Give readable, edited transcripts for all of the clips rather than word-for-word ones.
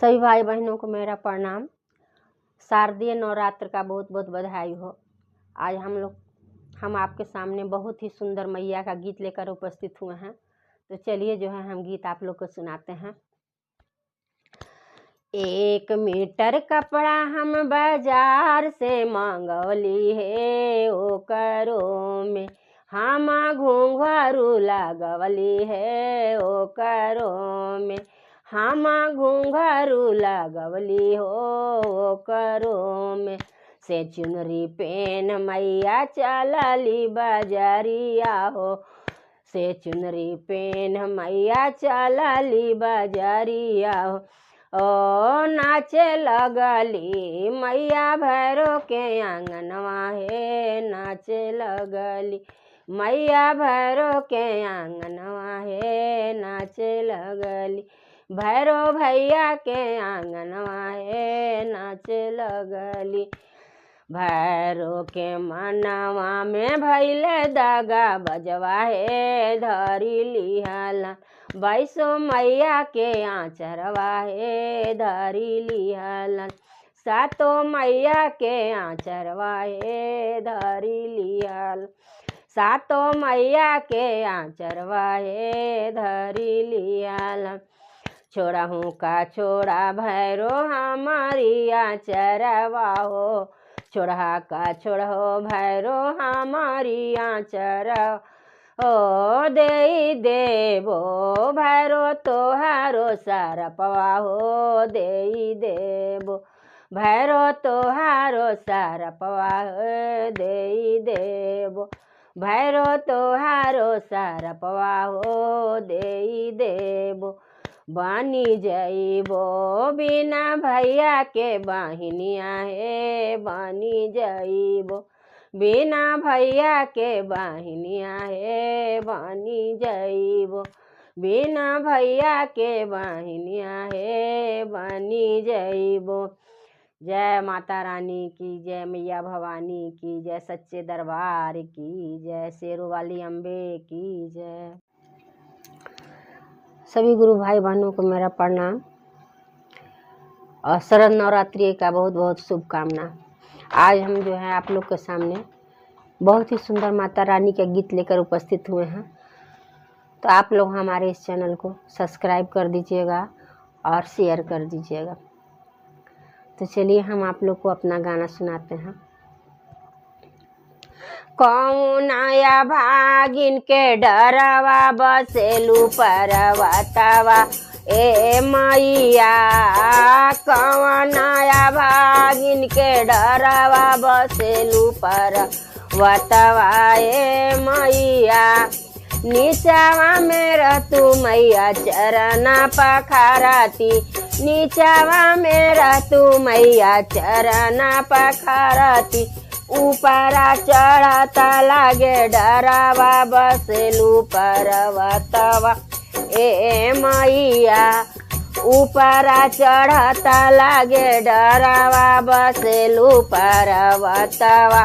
सभी भाई बहनों को मेरा प्रणाम। शारदीय नवरात्र का बहुत बहुत बधाई हो। आज हम आपके सामने बहुत ही सुंदर मैया का गीत लेकर उपस्थित हुए हैं। तो चलिए जो है हम गीत आप लोग को सुनाते हैं। 1 मीटर कपड़ा हम बाजार से मांगली है, ओ करो में हम घुंघरू लगवली है, ओ करो में हम घुंघरू लगवली हो, करो में से चुनरी पेन मैया चलली बाजारिया हो, से चुनरी पेन मैया चलली बाजारिया हो। ओ नाचे लगली मैया भैरो के आंगनवा है, नाचे लगली मैया भैरो के आंगनवा है, नाचे लगली भैरो भैया के आंगनवा है, नाचे लगली। भैरो के मनवा में भैले दागा बजवा है, धरी लिहला बैसो मैया के आंचरवा है, धरी लिहला सातो मैया के आंचरवा है, धरी लिहला सातो मैया के आंचरवा है, धरी लिहला। छोड़ा हूँ का छोड़ा भैरो हमारी आंचरवा हो, छोड़ा का छोड़ा हो भैरो हमारी आंचरवा ओ दे देवो भैरो तोहारो सरपवा हो, दे देवो भैरो तोहारो सरपवा हो, दे देवो भैरो तोहारो सरपवा हो, दे देवो। बानी जइबो बिना भैया के बहिनिया है, बानी जइबो बिना भैया के बहिनिया है, बानी जइबो बिना भैया के बहिनिया है, बानी जइबो। जय माता रानी की जय, मैया भवानी की जय, सच्चे दरबार की जय, शेरों वाली अम्बे की जय। सभी गुरु भाई बहनों को मेरा प्रणाम और शरद नवरात्रि का बहुत बहुत शुभकामना। आज हम जो है आप लोग के सामने बहुत ही सुंदर माता रानी के गीत लेकर उपस्थित हुए हैं। तो आप लोग हमारे इस चैनल को सब्सक्राइब कर दीजिएगा और शेयर कर दीजिएगा। तो चलिए हम आप लोग को अपना गाना सुनाते हैं। कौनाया भागिन के डरवा बसेलू परवतवा ए मैया, कौनाया भागिन के डरवा बसेलू परवतवा ए मैया। नीचवा मेरा तू मैया चरना पखारती, नीचवा मेरा तू मैया चरना पखारती। ऊपरा चढ़ता लागे डरावा बसेलू परवतवा ए मैया, ऊपरा चढ़ता लागे डरावा बसेलू परवतवा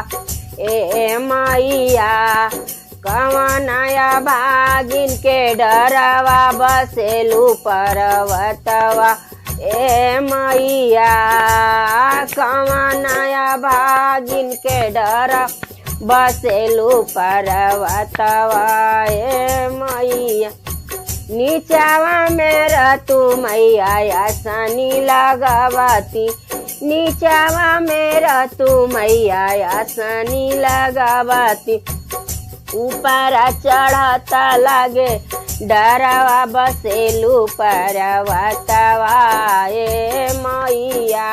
ए मैया। कवनाया भागिन के डरावा बसेलू परवतवा ए मैया, कवनाया भागिन के डर बसेलू परवतवा ए मैया। नीचवा मेरा तू मैया आसानी लगावती, नीचवा मेरा तू मैया आसानी लगावती। ऊपरा चढ़ता लागे डरावा बसेलू परवतवा ए मैया।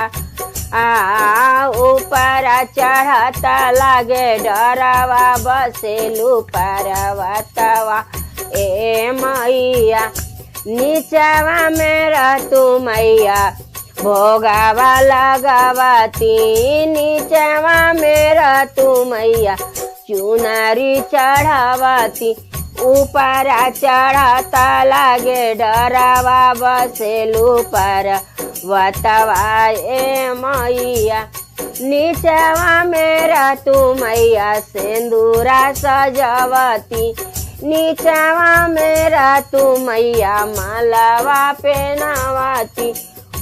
ऊपरा चढ़ता लागे डरावा बसेलू परवतवा ए मैया। नीचवा मेरा तू मैया भोगावा लगावती, नीचवा मेरा तू मैया चुनरी चढ़ावती। ऊपरा चढ़ता लागे डरावा बसेलू परवतवा ए मैया। नीचवा मेरा तू मैया सिंदूरा सजावती, नीचवा मेरा तू मैया मालावा पहनावती।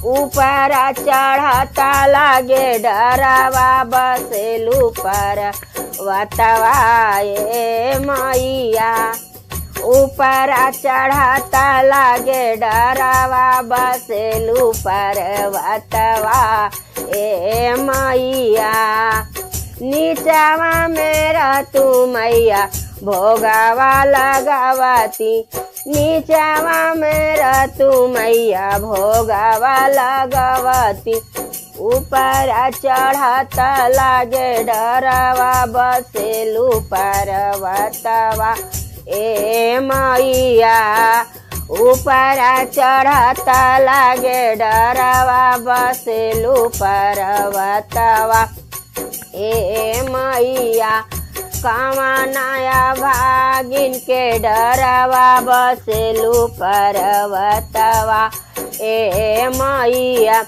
ऊपर चढ़ता लागे डरावा बसेलू पर वतवा ए मैया। ऊपर चढ़ता लागे डरावा बसेलू पर वतवा ए मैया। नीचवा मेरा तू मैया भोगावा लगावती। नीचवा मेरा तू मैया भोगावा लगावती। ऊपर चढ़ता लागे डरावा बसेलू पर्वतवा ए मैया। ऊपर चढ़ता लागे डरावा बसेलू पर्वतवा ए मैया। कामनाया भागिन के डरावा बसेलू पर्वतवा ए मैया।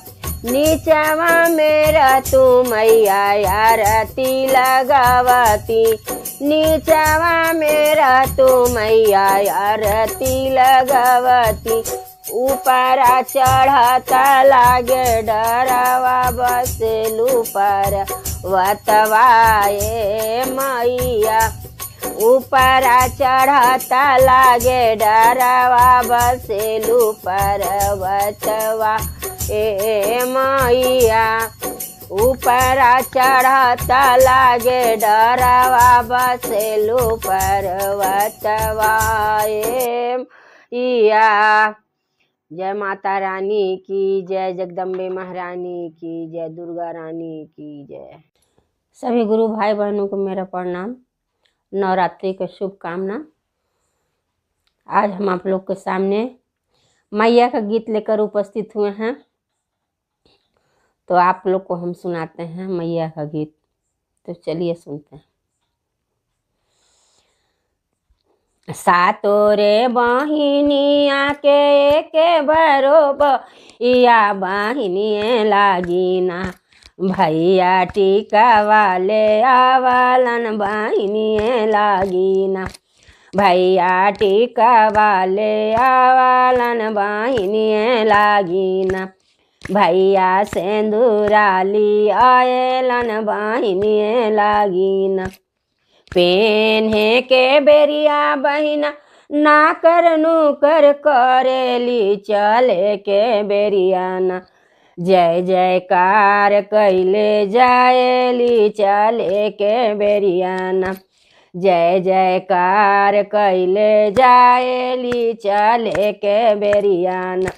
नीचवा मेरा तू मैया आरती लगावती। नीचवा मेरा तू मैया आरती लगावती। ऊपर चढ़ता लागे डरावा बसेलू पर्वतवा ए मैया। ऊपर चढ़ता लागे डरावा बसेलू पर्वतवा ए मैया। ऊपर चढ़ता लागे डरावा बसेलू पर्वतवा ए मैया। जय माता रानी की जय, जगदम्बे महारानी की जय, दुर्गा रानी की जय। सभी गुरु भाई बहनों को मेरा प्रणाम, नवरात्रि की शुभकामना। आज हम आप लोग के सामने मैया का गीत लेकर उपस्थित हुए हैं, तो आप लोग को हम सुनाते हैं मैया का गीत। तो चलिए सुनते हैं। सातोरे बहिनिया के बरोबरिया बहिनिए लागिना। भैया टीका वाले आवलन बहिनिए लागिना। भैया टीका वाले आवलन बहिनिए लागिना। भैया सेंदूराली आयलन बहिनिए लागिना। पेन्हे के बेरिया बहिना ना करनु कर करेली चले के बेरियाना। जय जयकार कैले जाएली चले के बेरियाना। जय जयकार कैले जाएली चले के बेरियाना।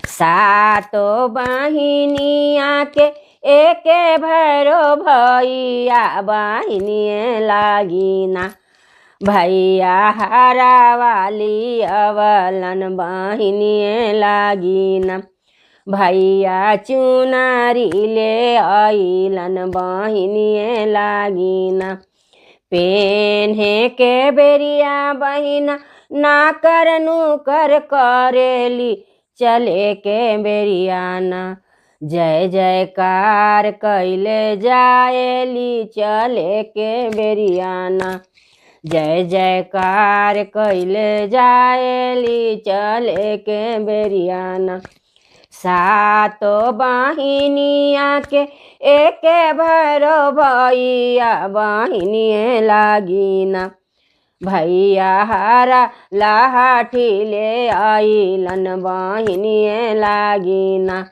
सातो बहिनिया के एके भैरो भैया बहिनिए लागिना। भैया हरा वाली अवलन बहिनिए लागिना। भैया चुनारी ले आइलन बहिनिए लागिना। पेन्हे के बेरिया बहिना ना करनु कर करेली चले के बेरियाना। जय जयकार कैले जाएली चले के बेरियाना। जय जयकार कैले जाएली चले के बेरियाना। सातो बहिनिया के एके भैरो भैया बहिनिए लागिना। भैया हरा लाठी ले आइलन बहिनिए लागिना।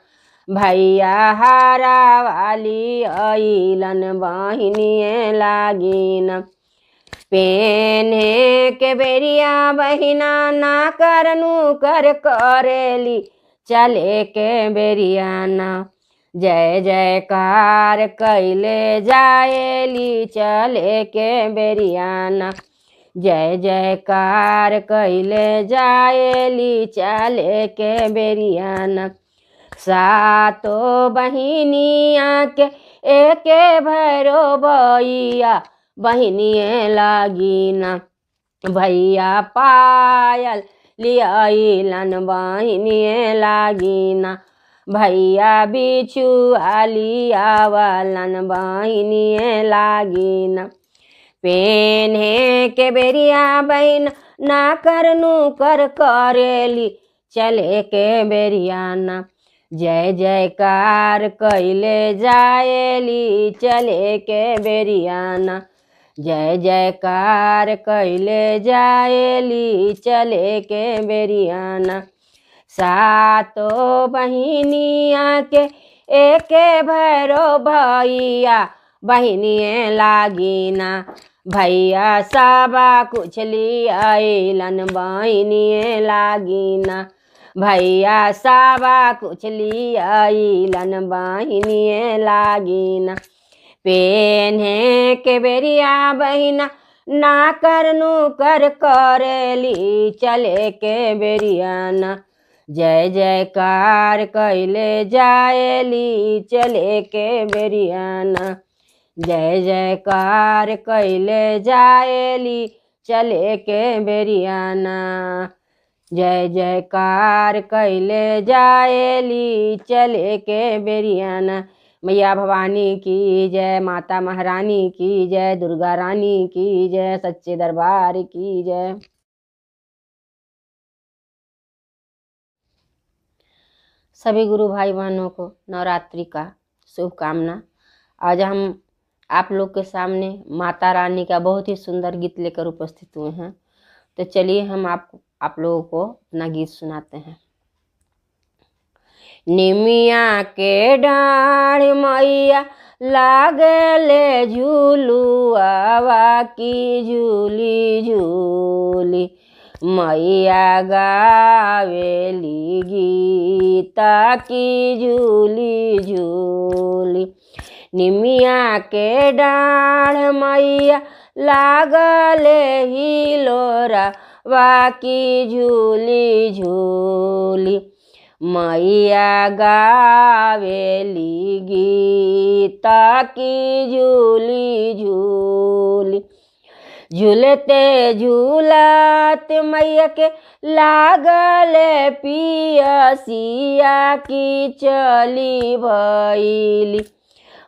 भैया हरा वाली आइलन बहिनिए लागिना। पेन्हे के बेरिया बहिना ना करनु कर करेली चले के बेरियाना। जय जयकार कैले जाएली चले के बेरियाना। जय जयकार कैले जाएली चले के बेरियाना। सातो बहिनिया के एके भैरो भैया बहिनिए लागिना। भैया पायल लियाइलन बहिनिए लागिना। भैया बिछु आलियावलन बहिनिए लागिना। पेन्हे के बेरिया बहिन ना करनु कर करेली चले के बेरियाना। जय जयकार कैले जाएली चले के बेरियाना। जय जयकार कैले जाएली चले के बेरियाना। सातो बहिनिया के एके भैरो भैया बहिनिए लागिना। भैया साबा कुछ लियाइलन बहिनिए लागिना। भैया साबा कुछ लियाइलन बहिनिए लागिना। पेन्हे के बेरिया बहिना ना करनु कर करेली चले के बेरियाना। जय जयकार कैले जाएली चले के बेरियाना। जय जयकार कैले जाएली चले के बेरियाना। जय जयकार कैले जाएली चले के बेरियाना। मैया भवानी की जय, माता महारानी की जय, दुर्गा रानी की जय, सच्चे दरबार की जय। सभी गुरु भाई बहनों को नवरात्रि का शुभकामना। आज हम आप लोग के सामने माता रानी का बहुत ही सुंदर गीत लेकर उपस्थित हुए हैं। तो चलिए हम आप लोगों को अपना गीत सुनाते हैं। निमिया के डाढ़ मैया लागले झूलुआ की झूली झूली। मैया गावेली गीता की झूली झूली। निमिया के डाढ़ मैया लागले हिलोरा वाकी झूली झूली। मैया गावेली गीता की झूली झूली। झूलते झूलत मैया के लागले पियसिया की चली भैली।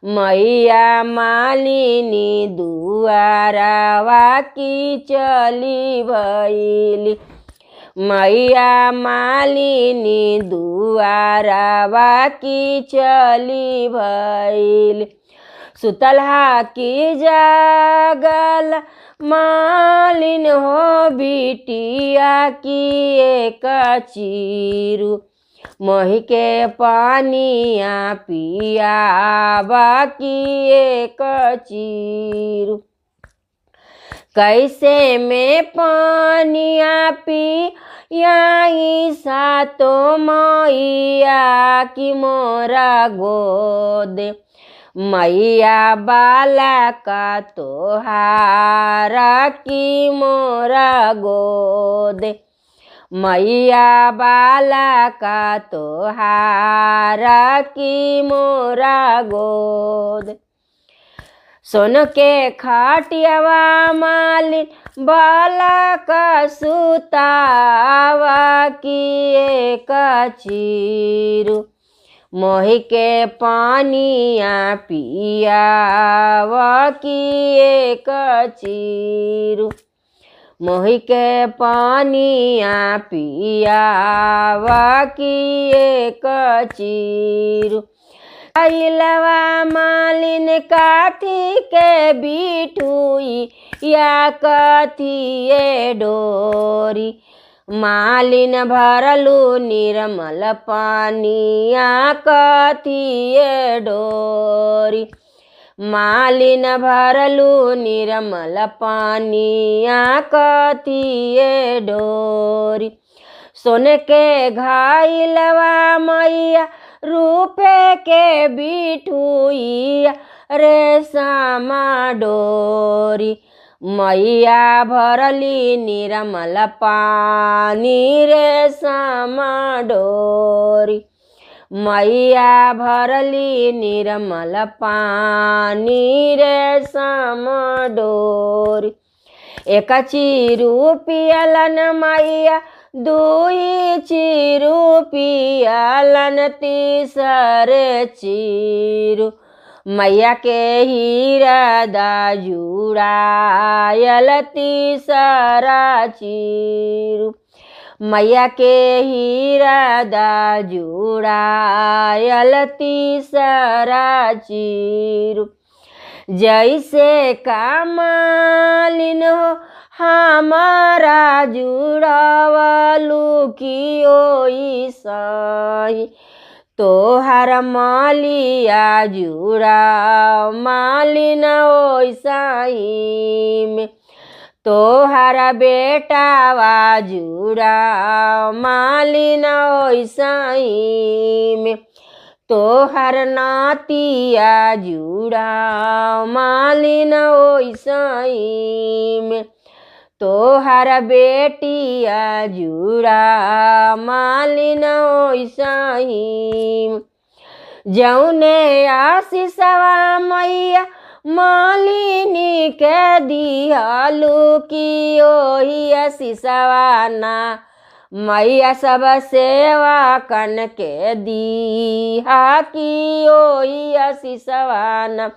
मैया मालिनी दुआरावा की चली भैली। मैया मालिनी दुआरावा की चली भैली। सुतलहा की जागल मालिन हो बिटिया की एक चीरू। मोहि के पानिया पियावा की एक चीरू। कैसे में पानिया पियाई सातो मैया की मोरा गोद। मैया बाला का तोहारा की मोरा गोद। मैया बाला का तोहारा की मोरा गोद। सोन के खाटियावा मालिन बाला का सुतावा की एक चीरू। मोहि के पानिया पियावा की एक चीरू। मोहि के पानिया पियावा की एक चीरू। अइलवा मालिन काठी के बिठुई या कथिए डोरी। मालिन भरलू निर्मल पानिया कथिए डोरी। मालिन भरलू निर्मल पानिया कथिए डोरी। सोने के घाइलवा मैया रूपे के बिठुइया रेशमा डोरी। मैया भरली निर्मल पानी रेशमा डोरी। मैया भरली निर्मल पानी रेशमा डोरी। एक चीरू पियलन मैया दुई चीरू पियलन तीसर चीरू। मैया के हीरा दा जुड़ायल तीसरा चीरू। मैया के हीरा दा जुड़ायल तीसरा चीर। जैसे कामालिन हो हमारा जुड़ावलू की ओई सही, तोहर मालिया जुड़ा मालिन ओइसाही में। तोहर बेटावा जुड़ा मालिन ओइसाही में। तोहर नातिया जुड़ा मालिन ओइसाही में। तोहर बेटिया जुड़ा मालिन ओइसाही में। जौने आशीषवा मैया मालिनी के दिहलू की ओही आशीषवा ना मैया सब सेवा कन के दीहा की ओही आशीषवा ना।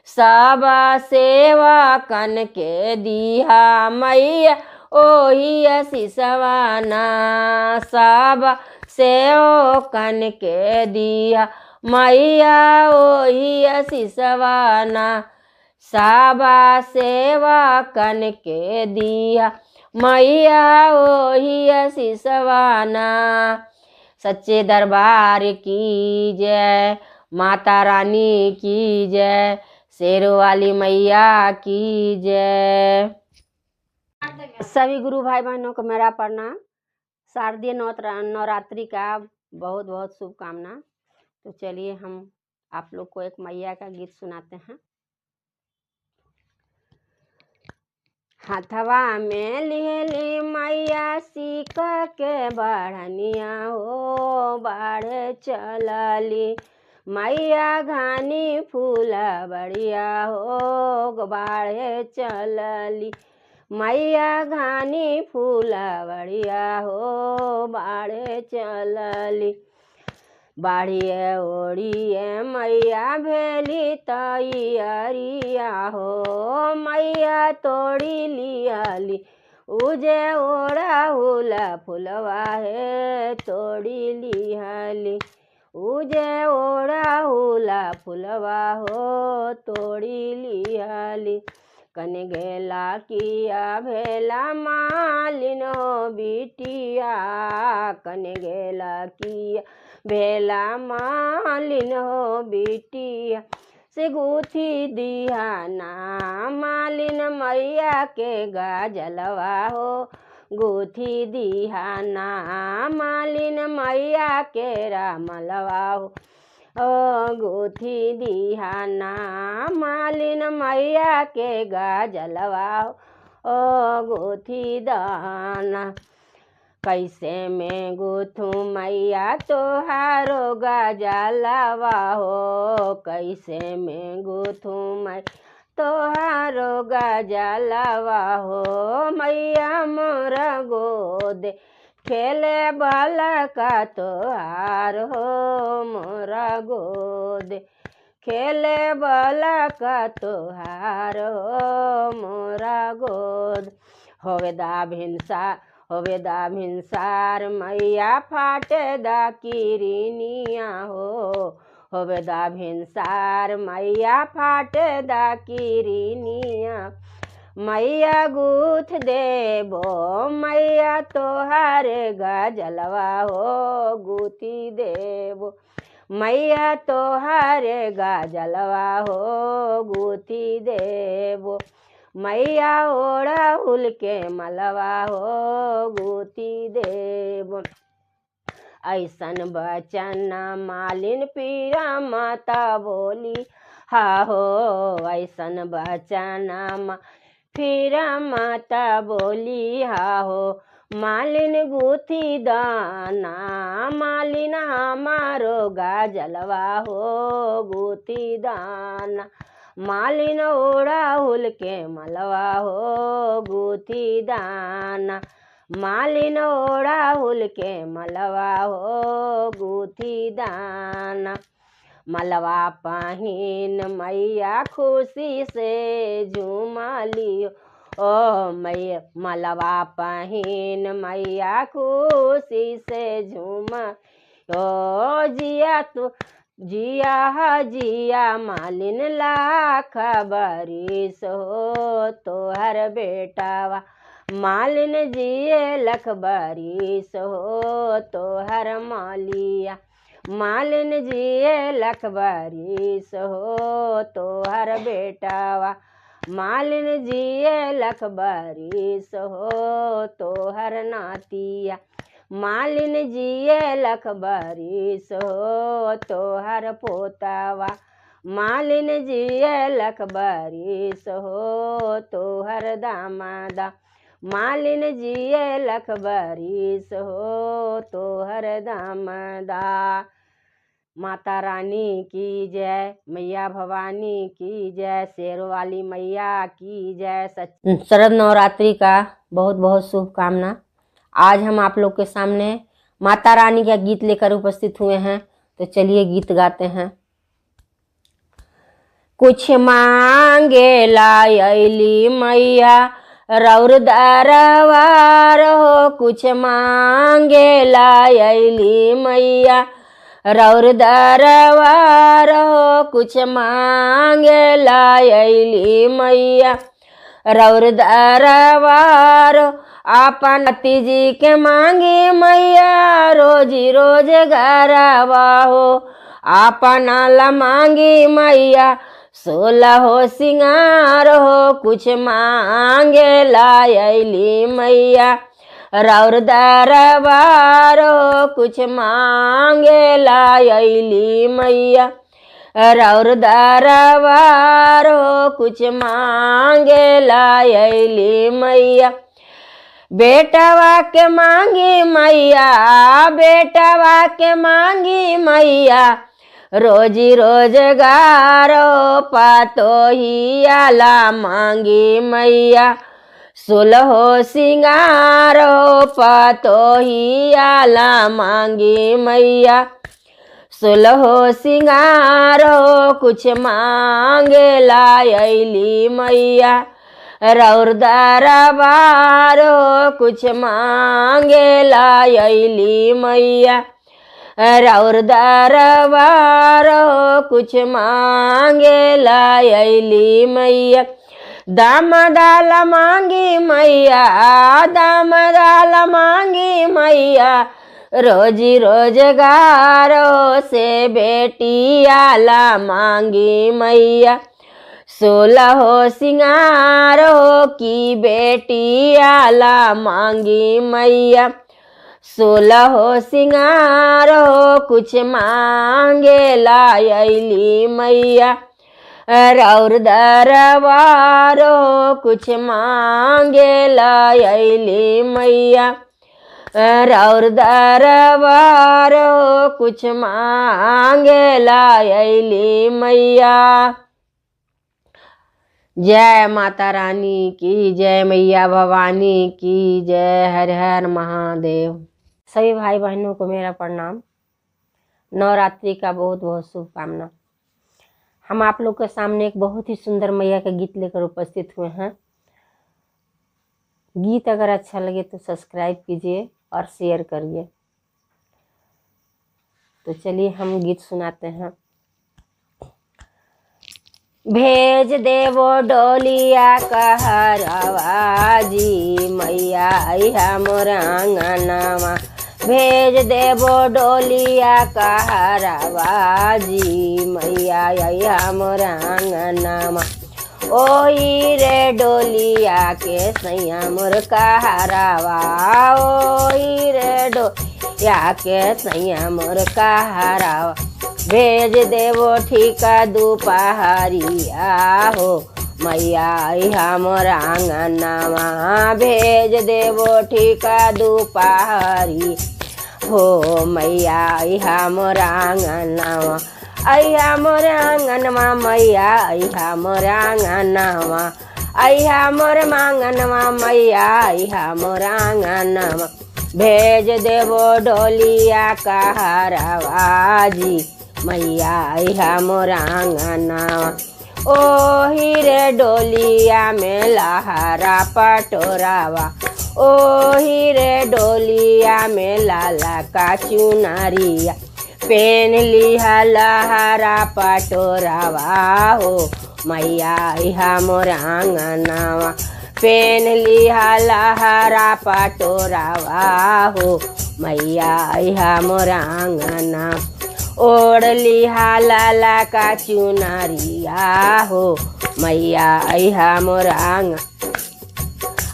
सब सेवा कन के दीहा मैया ओही आशीषवा ना। सब सेवा कन के दिया मैया ओही आशीषवा ना। साबा सेवा कन के दिया मैया ओही आशीषवा ना। सच्चे दरबार की जय, माता रानी की जय, शेरों वाली मैया की जय। सभी गुरु भाई बहनों को मेरा प्रणाम। शारदीय नवरात्रि का बहुत बहुत शुभकामना। तो चलिए हम आप लोग को एक मैया का गीत सुनाते हैं। हाथवा में लिहली मैया सीख के बढ़निया हो बाढ़े चलली। मैया घानी फूला बढ़िया हो बाढ़े चलली। मैया घानी फूला बढ़िया हो बाढ़े चलली। बाढ़िए ओढ़िए मैया भेली तैयारिया हो मैया तोड़ी लियाली। उजे ओढ़ाउला फुलवा है तोड़ी लियाली। उजे ओढ़ाउला फुलवा हो तोड़ी लियाली। कन गेला किया भेला मालिन हो बिटिया। कन गेला किया भेला मालिन हो बिटिया। से गुथी दिया ना मालिन मैया के गाजलवा हो। गुथी दिया ना मालिन मैया के रामलवा हो। गुथी दिया ना मालिन मैया के गाजलवा हो। गुथी दाना कैसे में गुथू मैया तोहारो गाजलवा हो। कैसे में गुथू मैया तोहारो गाजलवा हो। मैया मोरा गोद खेले बाला का तोहार हो। मोरा गोद खेले बाला का तोहार हो। मोरा गोद होवेदा भिनसार मैया फाटे दा किरनिया हो। होवेदा भिनसार मैया फाटे दा किरनिया। मैया गूथ देबो मैया तोहार गाजलवा हो। गुथी देबो मैया तोहार गाजलवा हो। गुथी देबो मैया ओढ़ाउल के मलवा हो। गुथी देबो ऐसन बचन मालिन पीरा माता बोली हा हो। ऐसन बचन फिरा माता बोली हा हो। मालिन गुथी दाना मालिन हमारो गाजलवा हो। गुथी दाना मालिन ओढ़ाउल के मलवा हो। गुथी दाना मालिन ओढ़ाउल के मलवा हो। गुथी दाना मलवा पहिन मैया खुशी से झूमली ओ मैया मलवा पहिन मैया खुशी से झूम। ओ जिया तू जिया जिया मालिन लाख बरिस हो तोहर बेटावा मालिन जिए लख बरिस हो तोहर मालिया मालिन जिए लख बरिस हो तोहर बेटावा मालिन जिए लख बरिस हो तोहर नातिया मालिन जिए लख बरिस हो तोहर पोतावा मालिन जिए लख बरिस हो तोहर दामादा मालिन जिए लख बरिस हो तोहर दामादा। माता रानी की जय, मैया भवानी की जय, शेरों वाली मैया की जय। शरद नवरात्रि का बहुत बहुत शुभकामना। आज हम आप लोग के सामने माता रानी का गीत लेकर उपस्थित हुए हैं, तो चलिए गीत गाते हैं। कुछ मांगे लायली मैया रौर दरबार हो, कुछ मांगे लायली मैया रौर दरबार हो, कुछ मांगे लायली मैया रौर दरबार। आपन तीजी के मांगी मैया रोजी रोजगारवा हो, आपन ला मांगी मैया 16 हो सिंगार हो, कुछ मांगे लायली मैया रौर दरबार हो, कुछ मांगे लायली मैया रौर दरबार हो, कुछ मांगे लायली मैया। बेटवा के मांगी मैया बेटवा के मांगी मैया रोजी रोजगार हो, पातोहिया ला मांगी मैया 16 हो सिंगार हो, पातोहिया ला मांगी मैया 16 हो सिंगार हो, कुछ मांगे लायली मैया रौर दरबार हो, कुछ मांगे लायली मैया रौर दरबार हो, कुछ मांगे लायली मैया। दामदाल मांगी मैया दामदाल मांगी मैया रोजी रोजगार से बेटिया ला मांगी मैया 16 हो सिंगार हो की बेटिया ला मांगी मैया 16 हो सिंगार हो, कुछ मांगे लायली मैया रौर दरबार हो, कुछ मांगे लायली मैया रौर दरबार हो, कुछ मांगे लायली मैया। जय माता रानी की जय, मैया भवानी की जय। हर हर महादेव। सभी भाई बहनों को मेरा प्रणाम। नवरात्रि का बहुत बहुत शुभकामना। हम आप लोग के सामने एक बहुत ही सुंदर मैया का गीत लेकर उपस्थित हुए हैं। गीत अगर अच्छा लगे तो सब्सक्राइब कीजिए और शेयर करिए। तो चलिए हम गीत सुनाते हैं। भेज देवो डोलिया कहरवा जी मैया अइहा मोर आंगनवा भेज देवो डोलिया कहरवा जी मैया अइहा मोर आंगनवा ओही रे डोलिया के सैया मोर कहरवा ओही रे डोलिया के सैया मोर कहरवा भेज देवो ठीका दोपहरिया हो मैया अइहा मोर आंगनवा भेज देवो ठीका दोपहरी हो मैया अइहा मोर आंगनवा अइहा मोर आंगनवा मैया अइहा मोर आंगनवा अइहा मोर आंगनवा मैया अइहा मोर आंगनवा भेज देवो डोलिया कहरवा जी मैया अइहा मोर आंगनवा ओही रे डोलिया में लहरा पटोरावा, ओही रे डोलिया में लाला का चुनरिया, पेन लिहा लहरा पटोरावा हो मैया इहा मोर आंगनवा, पेन लिहा लहरा पटोरावा हो मैया इहा मोर आंगना, ओढ़ लिहा लाला का चुनरिया हो मैया इहा मोर आंगन,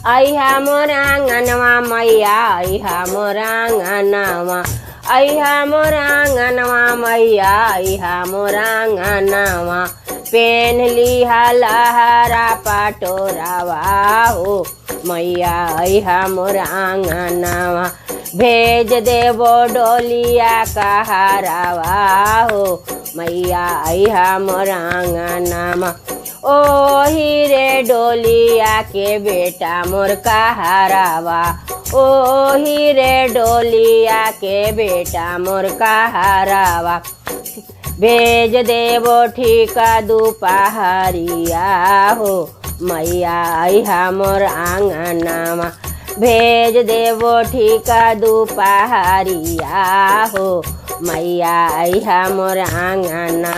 इहा मोर आंगनवा मैया इहा मोर आंगनवा, इहा मोर आंगनवा मैया इहा मोर आंगनवा, पेन लिहा लहरा पटोरावा हो मैया इहा मोर आंगनवा, भेज देवो डोलिया का हरावा हो मैया इहा मोर आंगनवा, ओही रे डोलिया के बेटा मोर का हरावा, ओही रे डोलिया के बेटा मोर का हरावा, भेज देवो ठीका दोपहरिया हो मैया इहा मोर आंगनवा, भेज देवो ठीका दोपहरिया हो मैया इहा मोर आंगना,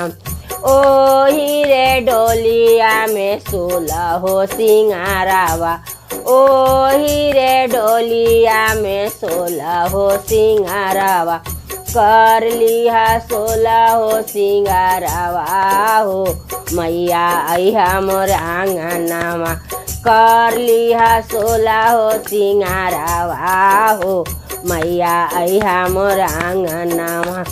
ओही रे डोलिया में 16 हो सिंगारावा, ओही रे डोलिया में 16 हो सिंगारावा, कर लिहा 16 हो सिंगारावा हो मैया इहा मोर आंगनवा, कर लिहा 16 हो सिंगारावा हो मैया इहा मोर आंगनवा,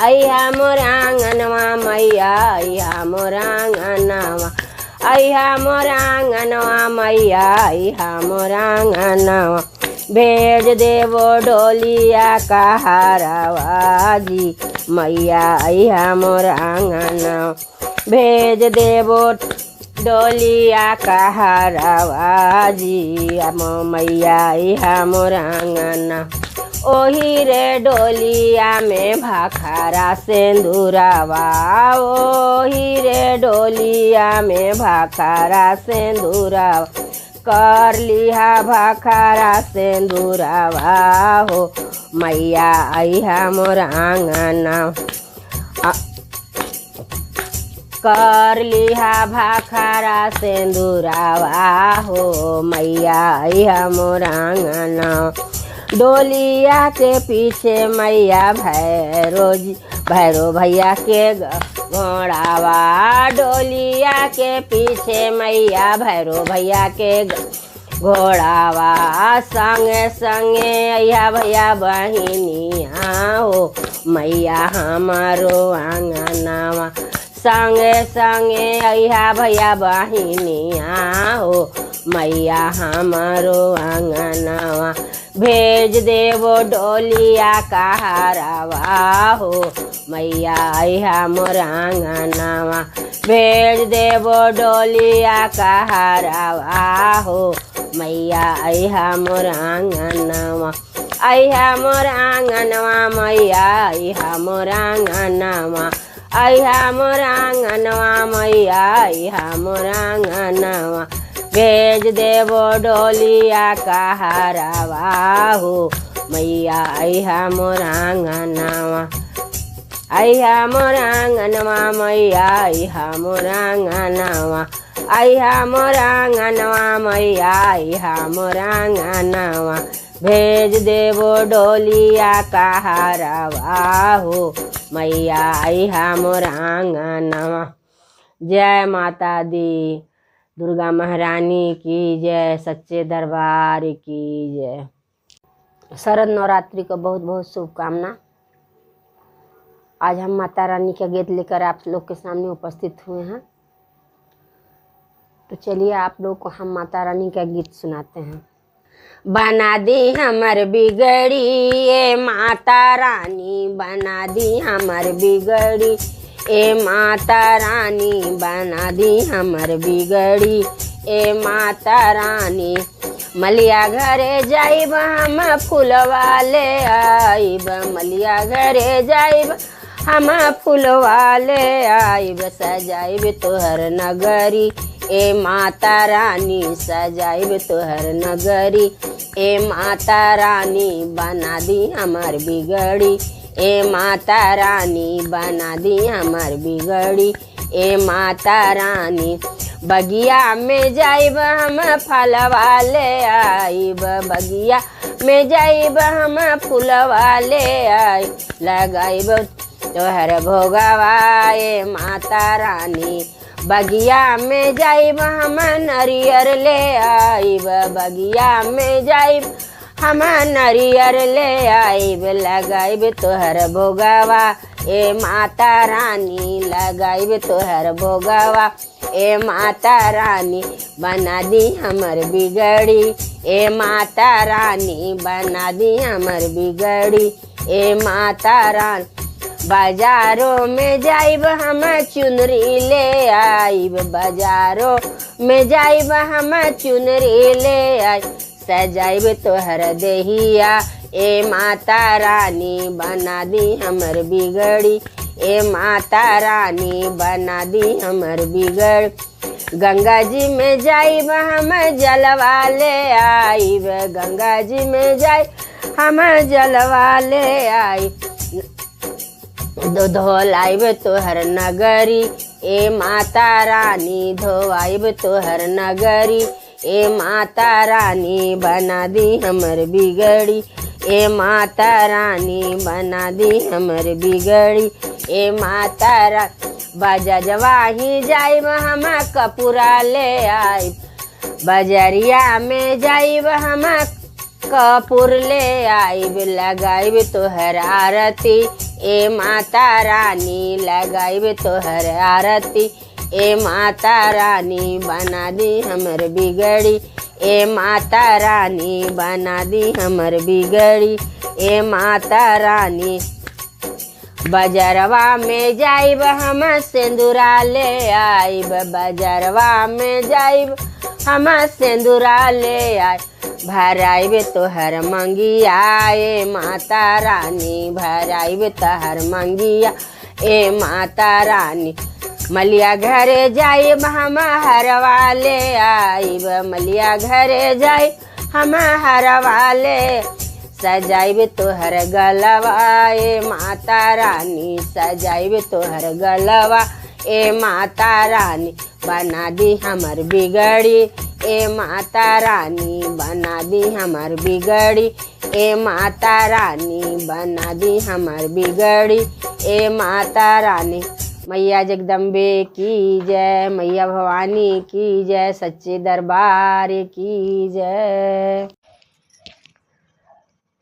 इहा मोर आंगनवा मैया इहा मोर आंगनवा, इहा मोर आंगनवा मैया इहा मोर आंगनवा, भेज देवो डोलिया का हरावा जी मैया इहा मोर आंगनवा, भेज देवो डोलिया का हरावा जी मैया इहा मोर आंगना, ओही रे डोलिया में भाखारा सेंदूरावा, ओही रे डोलिया में भाखारा सेंदूरावा, कर लिहा भाखारा सेंदूरावा हो मैया इहा मोर आंगना, कर लिहा भाखारा सेंदूरावा हो मैया इहा मोर आंगना, डोलिया के पीछे मैया भैरो भैया के घोड़ावा, डोलिया के पीछे मैया भैरो भैया के घोड़ावा, संगे संगे अया भैया बहिनिया हो मैया हमारो आंगनवा, संगे संगे अया भैया बहिनिया हो मैया हमारो आंगनवा, भेज देवो डोलिया का हरावा हो मैया इहा मोर आंगनवा, भेज देवो डोलिया का हरावा हो मैया इहा मोर आंगनवा, इहा मोर आंगनवा मैया इहा मोर आंगनवा, इहा मोर आंगनवा मैया इहा मोर आंगनवा, भेज देवो डोलिया का हरावा हो मैया इहा मोर आंगनवा, इहा मोर आंगनवा मैया इहा मोर आंगनवा, इहा मोर आंगनवा मैया इहा मोर आंगनवा, भेज देवो डोलिया का हरावा हो मैया इहा मोर आंगनवा। जय माता दी, दुर्गा महारानी की जय, सच्चे दरबार की जय। शरद नवरात्रि को बहुत बहुत शुभकामना। आज हम माता रानी का गीत लेकर आप लोग के सामने उपस्थित हुए हैं, तो चलिए आप लोग को हम माता रानी का गीत सुनाते हैं। बना दी हमर बिगड़ी ए माता रानी, बना दी हमर बिगड़ी ए माता रानी, बना दी हमर बिगड़ी ए माता रानी, मलिया घरे जाइब हम फूलवा ले आइब, मलिया घरे जाइब हम फुलवा ले आइब सजाइब तोहर नगरी ए माता रानी सजाइब तोहर नगरी ए माता रानी बना दी हमार बिगड़ी ए माता रानी बना दी हमार बिगड़ी ए माता रानी बगिया में जाइब हम फलवा ले आइब बगिया में जाइब हम फुलवा ले आई लगाइब तोहर भोगवा ए माता रानी बगिया में जाइब हम नरियर ले आइब बगिया में जाइब हम नरियर ले आइब लगाइब तोहर भोगवा ए माता रानी लगाइब तोहर भोगवा ए माता रानी बना दी हमर बिगड़ी ए माता रानी बना दी हमर बिगड़ी ए माता रानी बाजारों में जाइब हम चुनरी ले आइब बाजारों में जाइब हम चुनरी ले आई सजाइब तोहर देहिया ए माता रानी बना दी हमर बिगड़ी ए माता रानी बना दी हमर बिगड़ गंगा जी में जाइब हम जलवा ले आइब गंगा जी में जाइब हम जलवा ले आइब धोलाइब तोहर नगरी ए माता रानी धोआइब तोहर नगरी ए माता रानी बना दी हमर बिगड़ी ए माता रानी बना दी हमर बिगड़ी ए माता रानी बजजवा ही जाइब हम कपूरा ले आइब बजरिया में जाइब हम कपूर ले आइब लगाइब तोहर आरती ए माता रानी लगाइब तोहर आरती ए माता रानी बना दी हमर बिगड़ी ए माता रानी बना दी हमर बिगड़ी ए माता रानी बजरवा में जाइब हम सिंदूरा ले आइब बजरवा में जाइब हम सिंदूरा ले आइब भराइब तोहर मंगिया ए माता रानी भराइब तोहर मंगिया ए माता रानी मलिया घरे जाइब हम हरवा ले आइब मलिया घरे जाइब हम हरवा ले सजाइब तोहर गलवा ए माता रानी सजाइब तोहर गलवा ए माता रानी बना दी हमर बिगड़ी ए माता रानी बना दी हमर बिगड़ी ए माता रानी बना दी हमर बिगड़ी ए माता रानी मैया जगदम्बे की जय मैया भवानी की जय सच्चे दरबार की जय।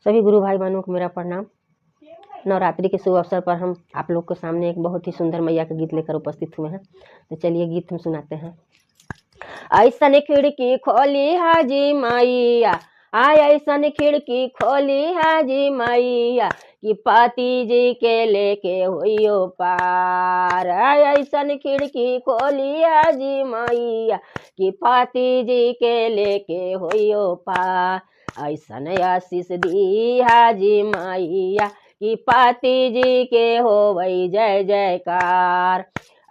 सभी गुरु भाई बहनों को मेरा प्रणाम। नवरात्रि के शुभ अवसर पर हम आप लोग के सामने एक बहुत ही सुंदर मैया का गीत लेकर उपस्थित हुए हैं। तो चलिए गीत हम सुनाते हैं। ऐसन खिड़की खोली हाजी मैया आय ऐसन खिड़की खोली हाजी मैया कि पति जी के लेके होइयो पार ऐसन खिड़की खोली हाजी मैया कि पति जी के लेके होइयो पार ऐसन आशीष दी हाजी मैया कि पति जी के होवै जय जयकार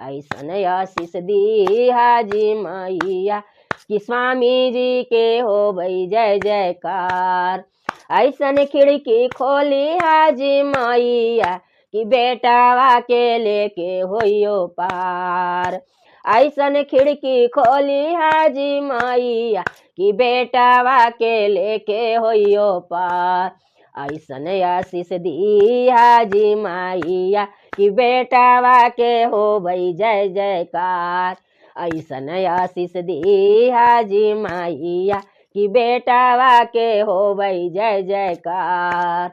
ऐसन आशीष दी हाजी मैया कि स्वामी जी के होवै जय जयकार ऐसन खिड़की खोली हाजी मैया कि बेटावा के लेके होइयो पार ऐसन खिड़की खोली हाजी मैया कि बेटावा के लेके होइयो पार ऐसन आशीष दी हाजी मैया कि बेटावा के होवै जय जयकार ऐसन आशीष दी हाजी मैया कि बेटावा के होवै जय जयकार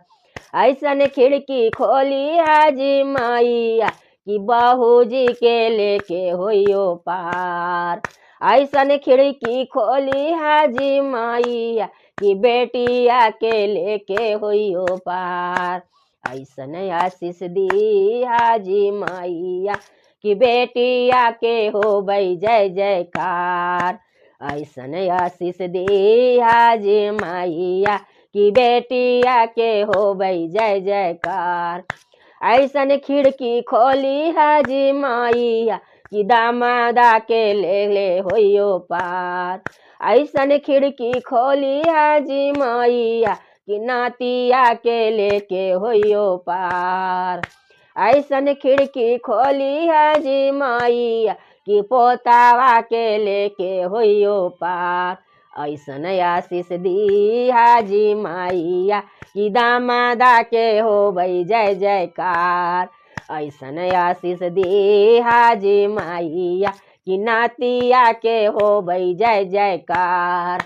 ऐसन खिड़की खोली हाजी मैया कि बहू जी के लेके होइयो पार ऐसन खिड़की खोली हाजी मैया कि बेटिया के लेके होइयो पार ऐसन आशीष दी हाजी मैया कि बेटिया के होवै जय जयकार ऐसन आशीष दी हाजी मैया कि बेटिया के होवै जय जयकार ऐसन खिड़की खोली हाजी मैया कि दामादा के ले ले होइयो पार। ऐसन खिड़की खोली हाजी मैया कि नातिया के लेके होइयो पार। ऐसन खिड़की खोली हाजी मैया कि पोतावा के लेके होइयो पार। ऐसन आशीष दी हाजी मैया कि दामादा के हो भई जय जयकार। ऐसन आशीष दी हाजी मैया कि नातिया के हो भई जय जयकार।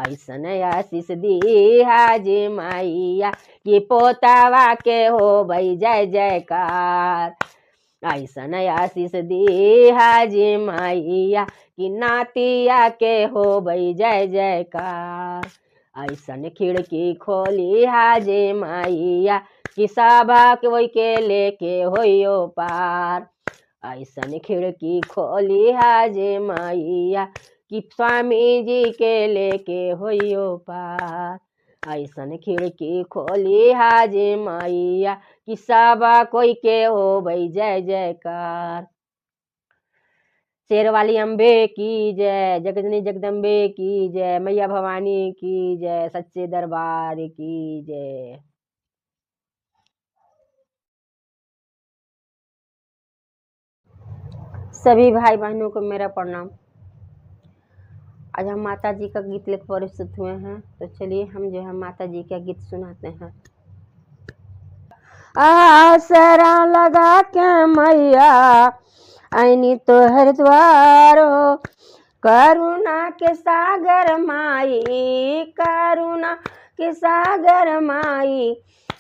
ऐसन आशीष दी हाजी मैया कि पोतावा के हो भई जय जयकार। ऐसन आशीष दी हाजी मैया कि नातिया के हो भई जय जयकार। ऐसन खिड़की खोली हाजी मैया कि सभा कोई के लेके होइयो पार। ऐसन खिड़की खोली हाजी मैया कि स्वामी जी के लेके होइयो पार। ऐसन खिड़की खोली हाजी मैया कि सभा कोई के हो भई जय जयकार। शेरवाली अम्बे की जय, जगजनी जगदम्बे की जय, मैया भवानी की जय, सच्चे दरबार की जय। सभी भाई बहनों को मेरा प्रणाम। आज हम माता जी का गीत लेकर प्रस्तुत हुए हैं, तो चलिए हम जो है माता जी का गीत सुनाते हैं। आसरा लगा के मैया आईनी तोहर द्वारो, करुणा के सागर माई, करुणा के सागर माई,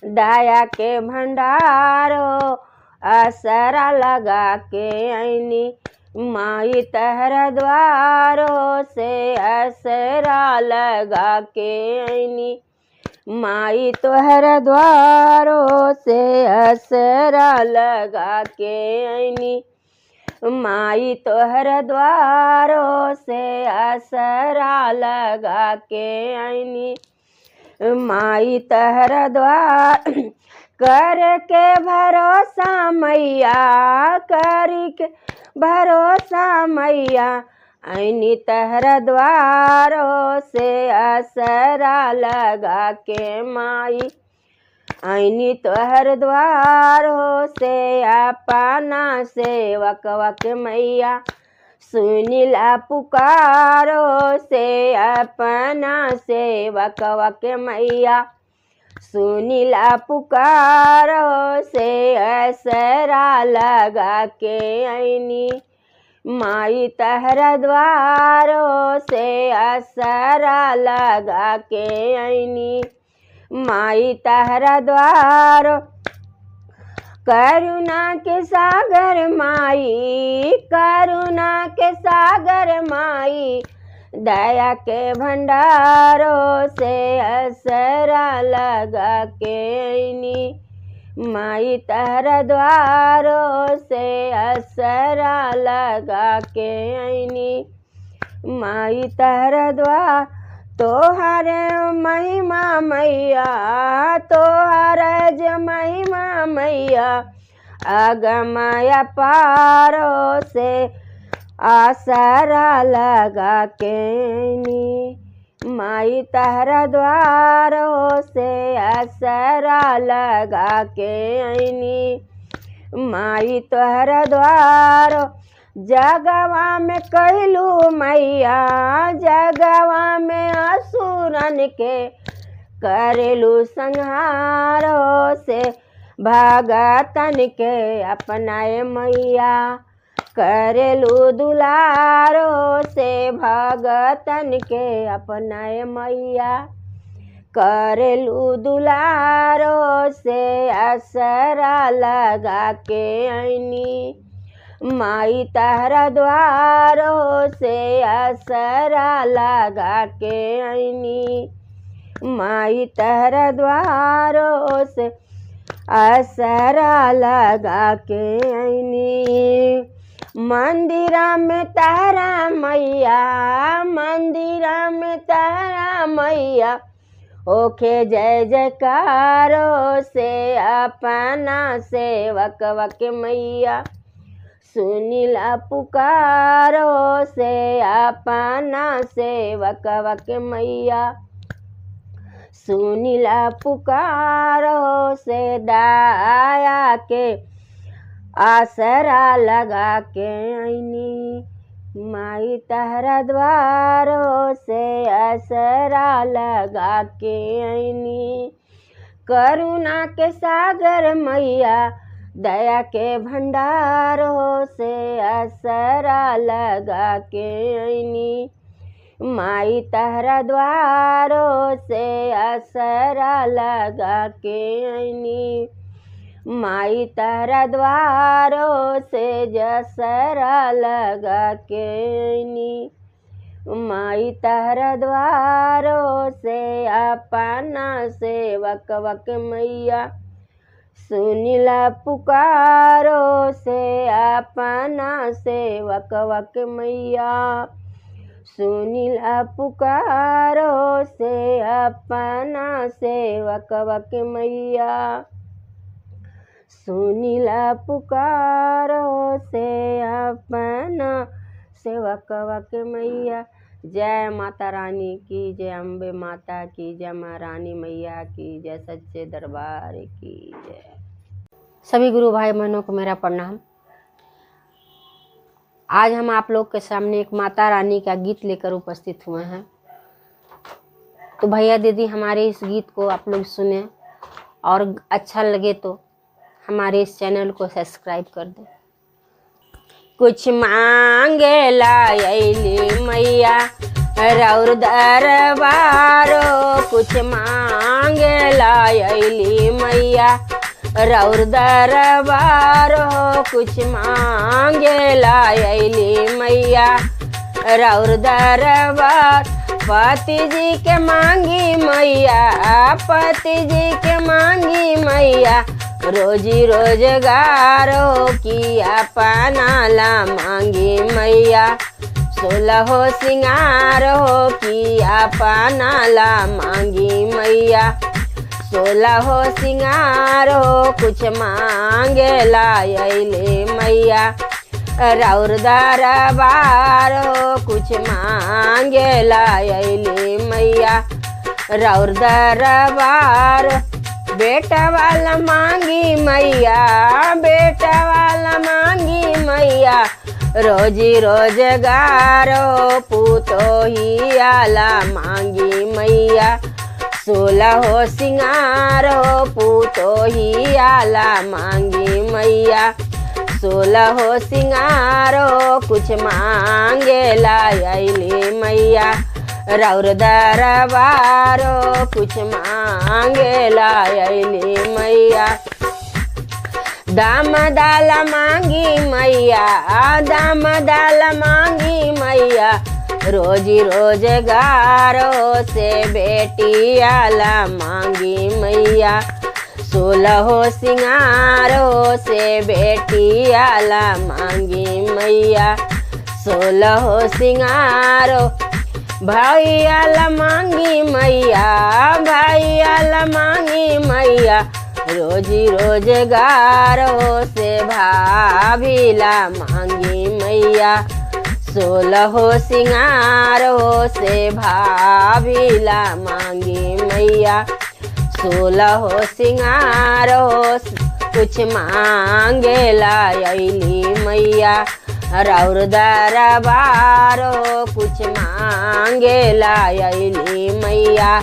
दया के भंडारो। आसरा लगा के आईनी माई तहरा द्वारो से, आसरा लगा के आईनी माई तोहरा द्वारो से, आसरा लगा के आईनी माई तोहरा द्वारो से, आसरा लगा के आईनी माई तोहरा द्वार। करके भरोसा मैया, करके भरोसा मैया, आईनी तहरा द्वारो से, आसरा लगा के माई आईनी तोहर द्वारो से। अपना सेवकवा के मैया सुनिला पुकारो से, अपना सेवकवा के मैया सुनिला पुकारो से, आसरा लगा के आईनी माई तहरा द्वारो से, आसरा लगा के आईनी माई तहरा द्वारो। करुणा के सागर माई, करुणा के सागर माई, दया के भंडारो से, आसरा लगा के आईनी माई तहरा द्वारो से, आसरा लगा के आईनी माई तहरा द्वार। तोहरे महिमा मैया, तोहरे ज महिमा मैया, अगमया पारो से, आसरा लगा के आईनी माई तहरा द्वारो से, आसरा लगा के आईनी माई तोहरा द्वारो। जगवा में कहलू मैया, जगवा में असुरन के करेलू संहारो से, भगतन के अपनाए मैया करेलू दुलारो से, भगतन के अपनाए मैया करेलू दुलारो से, आसरा लगा के आईनी माई तहरा द्वारो से, आसरा लगा के आईनी माई तहरा द्वारो से, आसरा लगा के आईनी। मंदिरा में तहरा मैया, मंदिरा में तहरा मैया, ओखे जय जयकारो से अपना सेवक वक मैया, सुनीला पुकारो से अपना सेवक वक मैया, सुनीला पुकारो से दाया के आसरा लगा के आईनी, माई तहरा द्वारों से आसरा लगा के आईनी, करुणा के सागर मैया, दया के भंडारों से आसरा लगा के आईनी, माई तहरा द्वारों से आसरा लगा के आईनी, माई तहरा द्वारों से जसरा लगा के आईनी, माई तहरा द्वारों से अपना सेवक वक मैया, सुनीला पुकारो से अपना सेवक वक मैया, सुनीला पुकारो से अपना सेवक वक मैया, सुनीला पुकारो से अपना सेवक वक मैया। जय माता रानी की जय, अम्बे माता की जय, महारानी मैया की जय, सच्चे दरबार की जय। सभी गुरु भाई बहनों को मेरा प्रणाम। आज हम आप लोग के सामने एक माता रानी का गीत लेकर उपस्थित हुए हैं। तो भैया दीदी हमारे इस गीत को आप लोग सुने और अच्छा लगे तो हमारे इस चैनल को सब्सक्राइब कर दें। कुछ मांगे लायली मैया रौर दरबारो, कुछ मांगे लायली मैया रौर दरबारो, कुछ मांगे लायली मैया रौर दरबार, पति जी के मांगी मैया, पति जी के मांगी मैया, रोजी रोजगारो की अपना ला मांगी मैया, 16 सिंगारो की अपना ला मांगी मैया, 16 सिंगारो कुछ मांगे लायले मैया रौर दरबारो, कुछ मांगे लायले मैया रौर दरबार, बेटा वाला मांगी मैया, बेटा वाला मांगी मैया, रोजी रोजगारो पूतो ही आला मांगी मैया, 16 सिंगारो पूतो ही आला मांगी मैया, 16 सिंगारो कुछ मांगे लायली मैया रौर दरबारो, कुछ मांगे लायली मैया, दाम दाल मांगी मैया, दाम दाल मांगी मैया, रोजी रोजगारो से बेटी आला मांगी मैया, 16 सिंगारो से बेटी आला मांगी मैया, 16 सिंगारो, भाई आला मांगी मैया, भाई आला मांगी मैया, रोजी रोजगारो से भाभीला मांगी मैया, 16 सिंगारो से भाभीला मांगी मैया, 16 सिंगारो कुछ मांगे लायली मैया रौर दरबारो, कुछ मांगे लायली मैया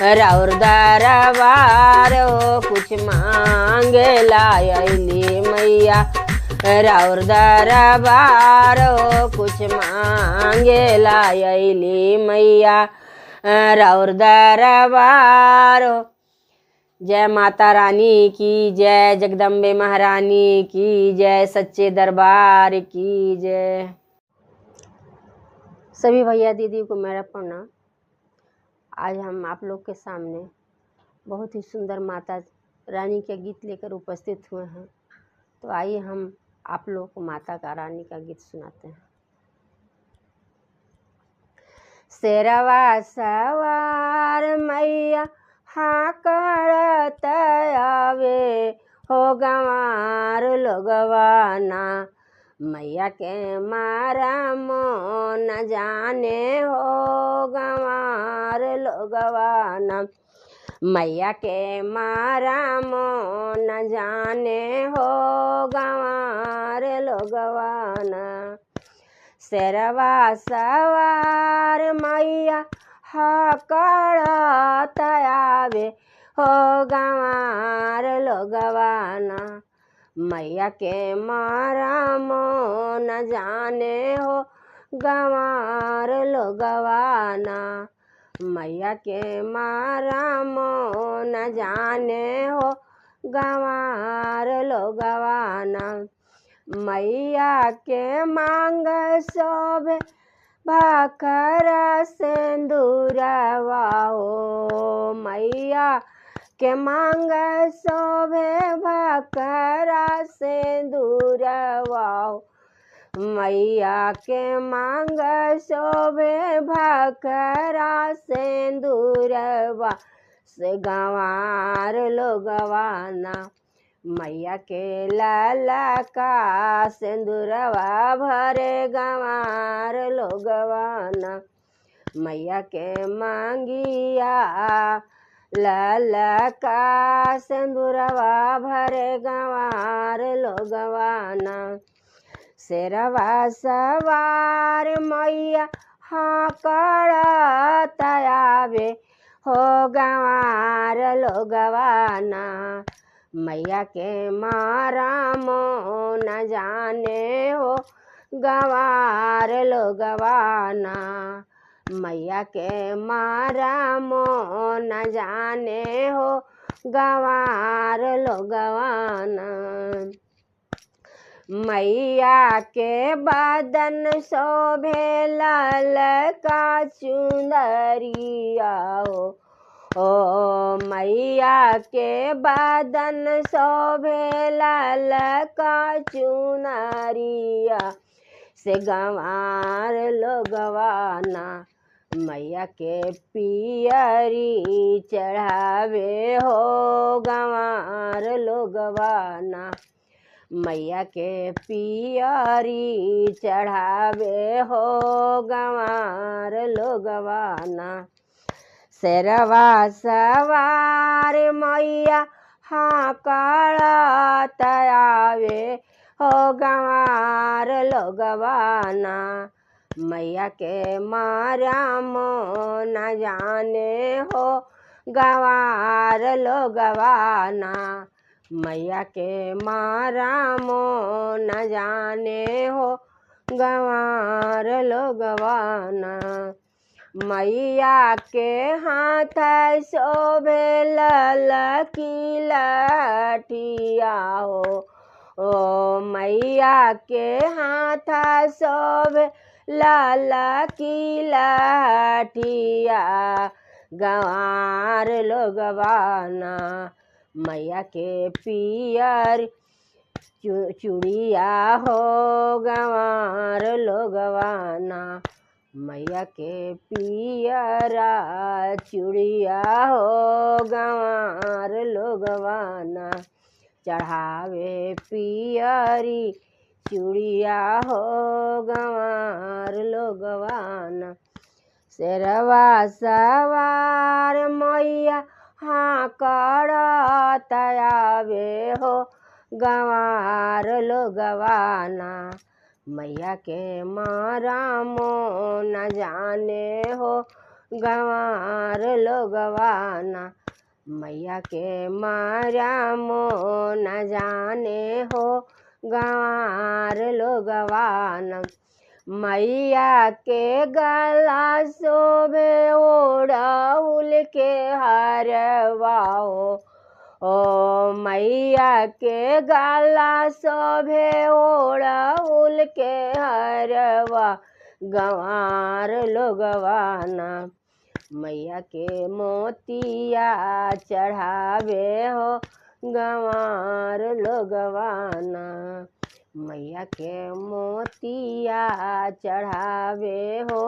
रौर दरबारो, कुछ मांगे लायली मैया रौर दरबारो, कुछ मांगे लायली मैया रौर दरबारो। जय माता रानी की जय, जगदम्बे महारानी की जय, सच्चे दरबार की जय। सभी भैया दीदी को मेरा प्रणाम। आज हम आप लोग के सामने बहुत ही सुंदर माता रानी के गीत लेकर उपस्थित हुए हैं। तो आइए हम आप लोग को माता का रानी का गीत सुनाते हैं। शेरवा सवार मैया हाँ करत आवे हो गंवार लोगवाना। मैया के मरम न जाने हो गंवार लोगवाना। मैया के मरम न जाने हो गंवार लोगवाना। शेरवा सवार मैया करत आवे हो गंवार लोगवाना। मैया के मरम न जाने हो गंवार लोगवाना। मैया के मरम न जाने हो गंवार लोगवाना। मैया के मांग शोभे भाकर सिंदूरवा हो। मैया के मांग शोभे भाकर सिंदूरवा हो। मैया के मांग शोभे भाकर सिंदूरवा से गंवार लोगवाना। मैया के लाला का सिंदूरवा भरे गंवार लोगवाना। मैया के मांगिया लाला का सिंदूरवा भरे गंवार लोगवाना। शेरवा सवार मैया करत आवे हो गंवार लोगवाना। मैया के मरम न जाने हो गंवार लोगवाना। मैया के मरम न जाने हो गंवार लोगवाना। मैया के बदन शोभे लाल का चुनरिया हो। ओ मैया के बदन शोभे लाल का चुनरिया से गंवार लोगवाना। मैया के पियरी चढ़ावे हो गंवार लोगवाना। मैया के पियरी चढ़ावे हो गंवार लोगवाना। शेरवा सवार मैया करत आवे हो गंवार लोगवाना। मैया के मरम न जाने हो गंवार लोगवाना। मैया के मरम न जाने हो गंवार लोगवाना। मैया के हाथ शोभे लाल की लाठिया हो। ओ मैया के हाथ शोभे लाल की लाठिया गंवार लोगवाना। मैया के पियर चूड़िया हो गंवार लोगवाना। मैया के पियरा चूड़िया हो गंवार लोगवाना। चढ़ावे पियरी चूड़िया हो गंवार लोगवाना। शेरवा सवार मैया करत आवे हो गंवार लोगवाना। मैया के मरम न जाने हो गंवार लोगवाना। मैया के मरम न जाने हो गंवार लोगवाना। मैया के गला शोभे ओढ़ौल के हरवा हो। ओ मैया के गला शोभे ओढ़ौल के हरवा गंवार लोगवाना। मैया के मोतिया चढ़ावे हो गंवार लोगवाना। मैया के मोतिया चढ़ावे हो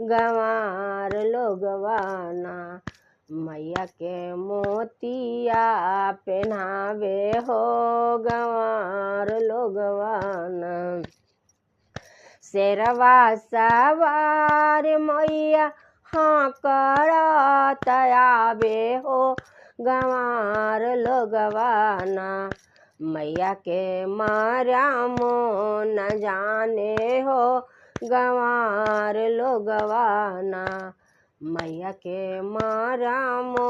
गंवार लोगवाना। मैया के मोतिया पहनावे हो गंवार लोगवाना। शेरवा सवार मैया हाँ करत आवे हो गंवार लोगवाना। मैया के मार्यामो न जाने हो गंवार लोगवाना। मैया के मार्यामो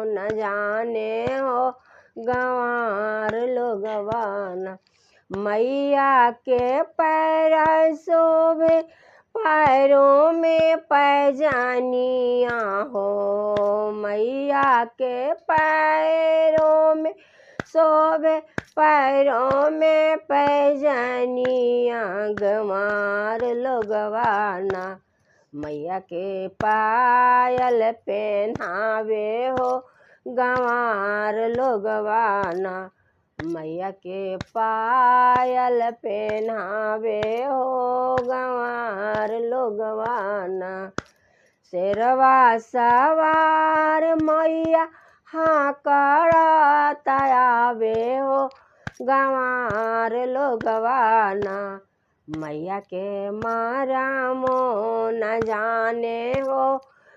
न जाने हो गंवार लोगवाना। मैया के पैर शोभे पैरों में पैजानिया हो। मैया के पैरों में शोभे पैरों में पैजानिया गंवार लोगवाना। मैया के पायल पहनावे हो गंवार लोगवाना। मैया के पायल पहनावे हो गंवार लोगवाना। शेरवा सवार मैया हाँ करत आवे हो गंवार लोगवाना। मैया के मार्यामो न जाने हो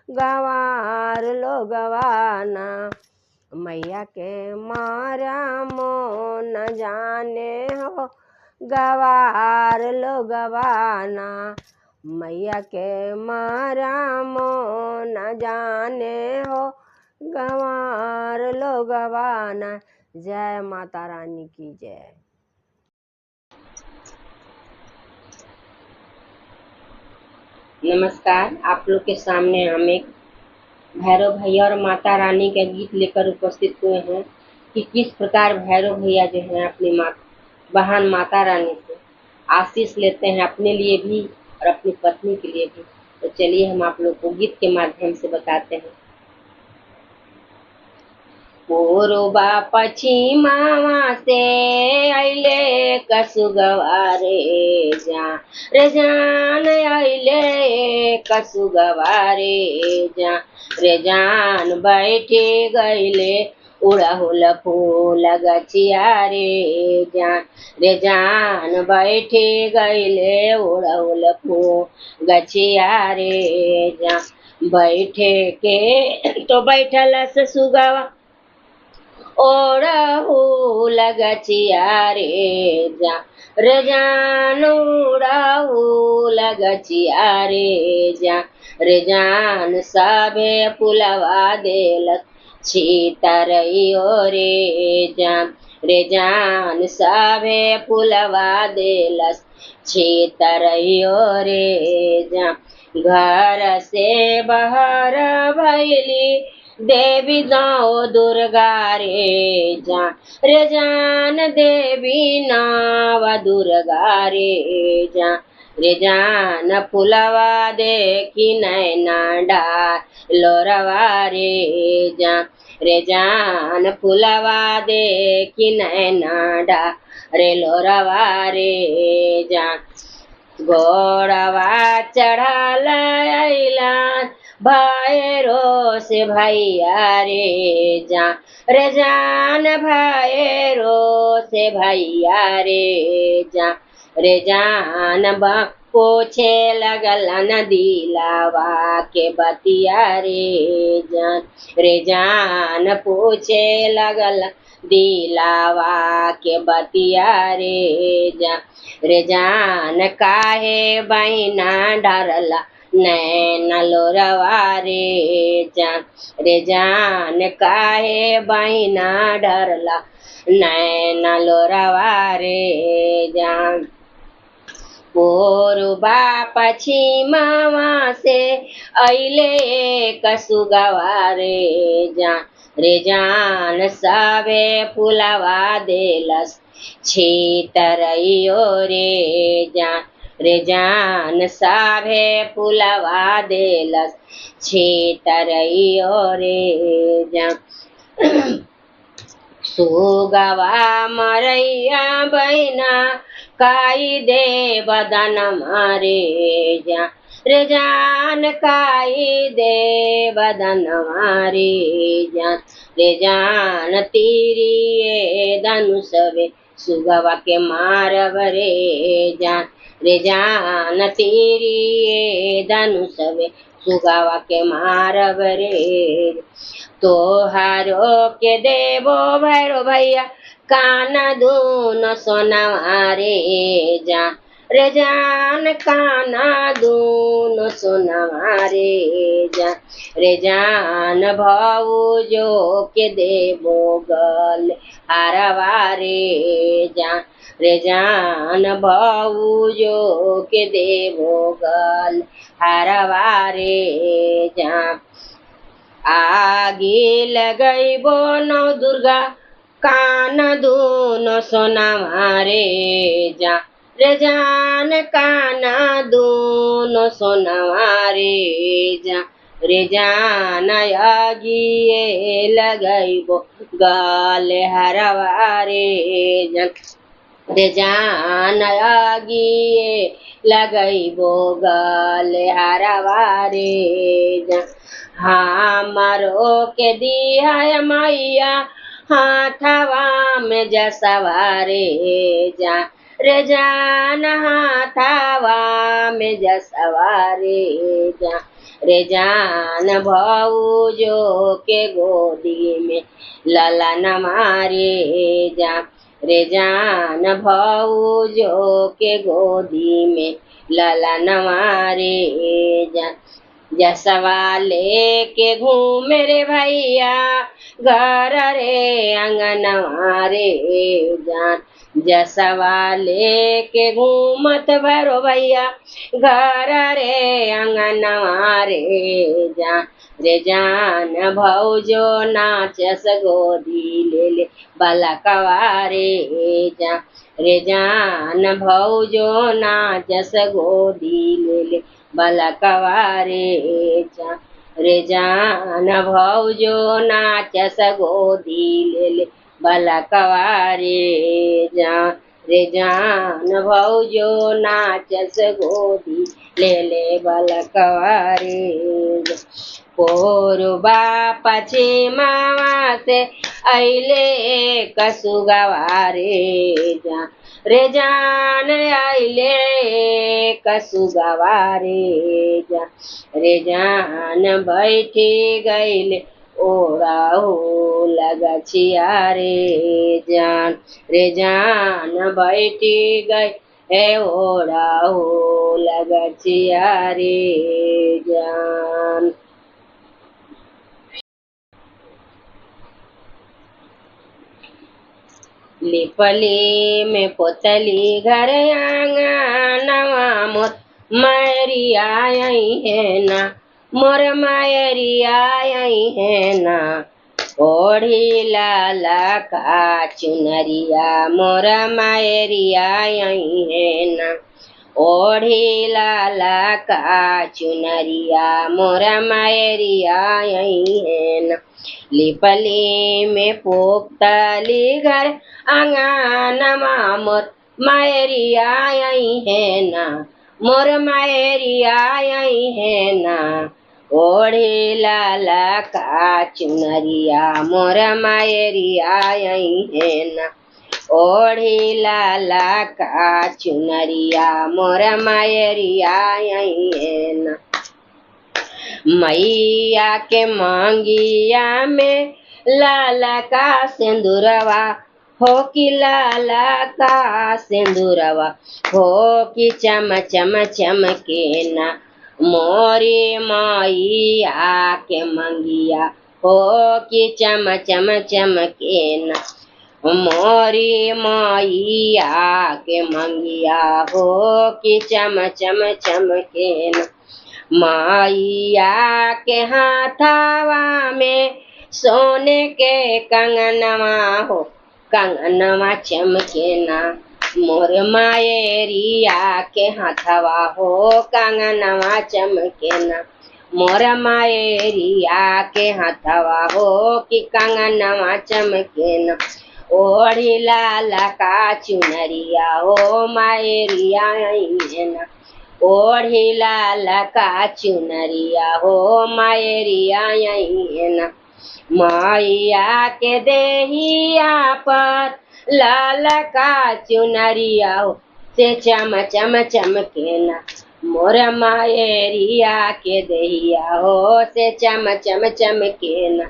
गंवार लोगवाना। मैया के मार्यामो न जाने हो गंवार लोगवाना। मैया के मार्यामो न जाने हो गंवार लोगवाना। जय माता रानी की जय। नमस्कार, आप लोग के सामने हम एक भैरव भैया और माता रानी का गीत लेकर उपस्थित हुए हैं कि किस प्रकार भैरव भैया जो है अपनी बहन माता रानी से आशीष लेते हैं, अपने लिए भी और अपनी पत्नी के लिए भी। तो चलिए हम आप लोग को गीत के माध्यम से बताते हैं। पूर्वा पश्चिमावा से अइले कसुगवारे जा रे जान अइले कसुगवारे जा रे जान बैठे गइले उड़हुल फूल गछिया रे जान रे जान बैठे गइले उड़हुल फूल गछिया रे जान बैठे के तो बैठल से सुगवा ओढ़हुल गछिया रे जा रे जान उड़हुल गछिया रे जा रे जान सभे पुलवा देलक छितरइयो रे जान रे जान सभे पुलवा देलक छितरइयो रे जान घर से बाहर भइली देवी गाँव दुर्गा रे जान देवी नाव दुर्गा रे जान फुलवा देखी नैना डार लोरवा रे जान फुलवा देखी नैना डार लोरवा रे जान घोड़वा चढ़ल अइला भैरो से भैया रे जान भैरो से भैया रे जान पूछे लगल नदीलावा के बतिया रे जान पूछे लगल दिलावा के बतिया रे जान काहे बहिना डरला नैना लोरवा रे जान काहे बहिना डरला नैना लोरवा रे जान पूर्वा पश्चिमावा से अइले कसुगवा रे जान सभे फुलवा देलस छितरइयो रे जान सभे फुलवा देलस छितरइयो रे जान सुगवा मरैया बहिना काई दे बदन मारे रे जान काई दे बदनवा रे जान, रे जान तीरी ये धनुष वे सुगवा के मारव रे जान, रे जान तीरी ये धनुष वे सुगवा के मारव रे। तो हारो के देवो भैरो भैया काना दून सोनवा रे जान, रे जान काना दून सोनवा रे जान, रे जान भाऊजो के देवो गल हारवा रे जान, रे जान भाऊजो के देवो गल हारवा रे जान। आगे लगई बो नौ दुर्गा कान दून सोनवा रे जान, रे जान काना दून सोनवा रे जान, रे जान आगिए लगइबो गाल हरवा रे जान, रे जान आगिए लगइबो गाल हरवा रे जान। हमारो के दिया मैया हाथवा में जसवा रे जान, रे जान हाथवा में जसवा रे जान, रे जान भाऊजो के गोदी में ललन मारे जान, रे जान भाऊजो के गोदी में ललन मारे जान। जसवा लेके घूमे रे भैया घर रे अंगनवा रे जान, जसवा लेके घूमत भरो भैया घर रे अंगनवा रे जान, रे जान भौजो नाचस गोदी ले ले बलकवा रे जान, रे जान भौजो नाचस गोदी ले ले बलकवा रे जान, रे जान भौजो नाचस गोदी ले ले बलकवा रे जान, रे जान भौजो नाचस गोदी ले ले बलकवा रे जान। पोरुबा पश्चिमवा से अइले कसुगवा रे जान, रे जान आइले कसुगवा रे जान, रे जान बैठी गइले ओराहू लगछिया रे जान, रे जान बैठी गई हे ओराहू लगछिया रे जान। लिपली में पोतली घर आंगनवा मोर मायरिया आई है ना, मोर मायरिया आई है ना, ओढ़ी लाला का चुनरिया मोर मायरिया आई है ना, ओढ़ी लाला का चुनरिया मोर मायरिया आई है ना। लिपली में पोतली घर आंगनमा मोर मायरिया आई है ना, मोर मायरिया आई है ना, ओढ़े लाला का चुनरिया मोर मायरिया आई है ना, ओढ़े लाला का चुनरिया मोर मायरिया आई है ना। मैया के मांगिया में लाला का सिंदूरवा हो कि लाला का सिंदूरवा हो कि चम चम चमके ना, मोरी मैया के मंगिया हो कि चम चम चमके ना, मोरी मैया के मंगिया हो कि चम चम चमके ना। मैया के हाथवा में सोने के कंगनवा हो, कंगनवा चमके ना, मोर मायरिया के हाथवा हो कंगनवा चमके ना, मोर मायरिया के हाथवा हो कि कंगनवा चमके ना, ओढ़ी लाला का चुनरिया हो मायरिया आई है ना, ओढ़ी लाल का चुनरिया हो मायरिया यही ना मैया के देहिया पर लाल का चुनरिया हो से चम चम चमके ना मोर मायरिया के देहिया हो से चम चम चमके ना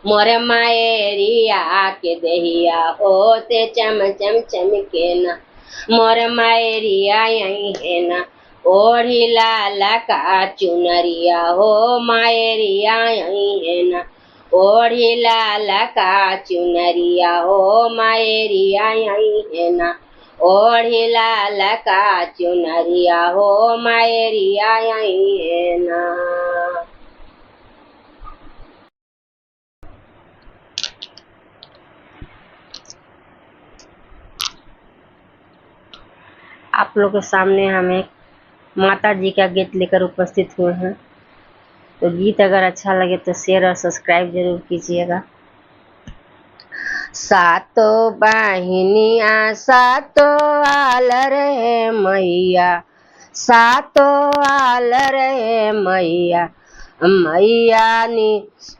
मोर मायरिया के देहिया हो से चम चम चमके ना मोर मायरिया यही है ना ओढ़ी लाल का चुनरिया हो मायरिया यही है ना ओढ़ी लाल का चुनरिया हो मायरिया यही है ना ओढ़ी लाल का चुनरिया हो मायरिया यही है ना। आप लोग के सामने हम एक माता जी का गीत लेकर उपस्थित हुए हैं। तो गीत अगर अच्छा लगे तो शेयर और सब्सक्राइब जरूर कीजिएगा। सातो बहिनिया सातो आल रहे मैया सातो आल रहे मैया मैया नी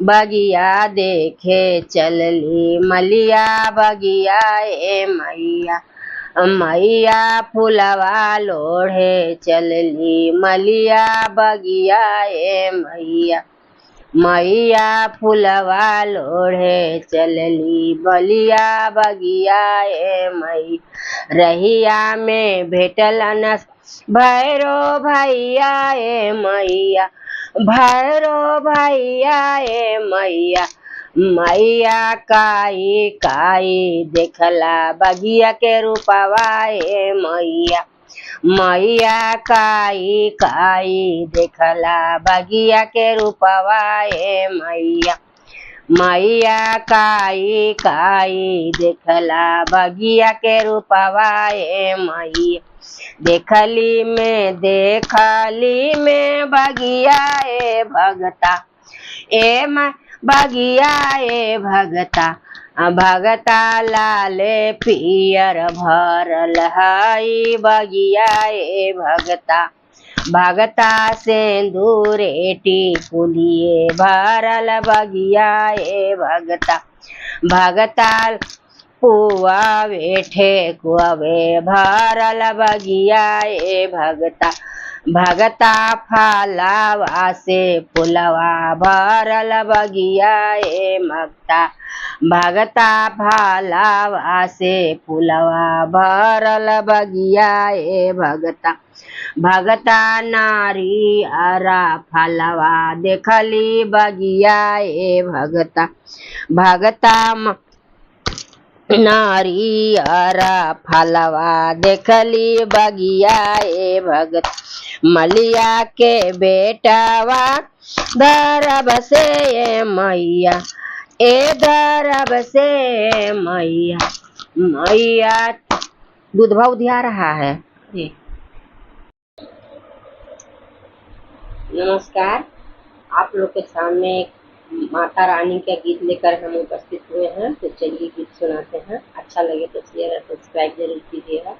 बगिया देखे चलली मलिया बगिया ए मैया मैया फुलवा लोढ़े चलली मलिया बगिया ए मैया मैया फुलवा लोढ़े चलली बलिया बगिया ए मई रहिया में भेटल न भैरो भैया ए मैया भैरो भैया ए मैया मैया काई काई देखला बगिया के रूपवा ए मैया मैया काई काई देखला बगिया के रूपवा ए मैया मैया काई काई देखला बगिया के रूपवा ए मैया देखली में बगिया ए भगता ए बगिया ए भगता भगता लाले पियर भरल हई बगिया ए भगता भगता सिंदूरे टिकुलिए भरल बगिया ए भगता भगता पुआ वेठे कुआवे भरल बगिया ए भगता भगता फलावा से पुलवा भरल बगिया ए भगता भगता फलावा से पुलवा भरल बगिया ए भगता भगता नारी अरा फलवा देखली बगिया ए भगता भगता नारी अरा फलवा देखली बगिया ए भगत मलिया के बेटावा धरब से मैया ए धरब से मैया मैया दूधवा उधिया रहा है। नमस्कार, आप लोग के सामने एक माता रानी का गीत लेकर हम उपस्थित हुए हैं। तो चलिए गीत सुनाते हैं। अच्छा लगे तो शेयर और सब्सक्राइब जरूर कीजिएगा।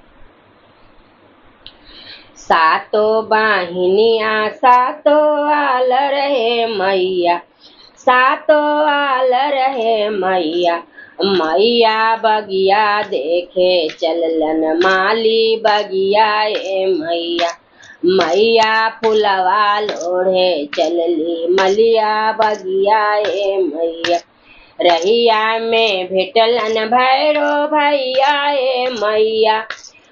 सातो बहिनिया सातो आल रहे मैया सातो आल रहे मैया मैया बगिया देखे चललन माली बगिया ए मैया मैया फुलवा लोढ़े चलली मलिया बगिया ए मैया रहिया में भेटलन भैरो भैया ए मैया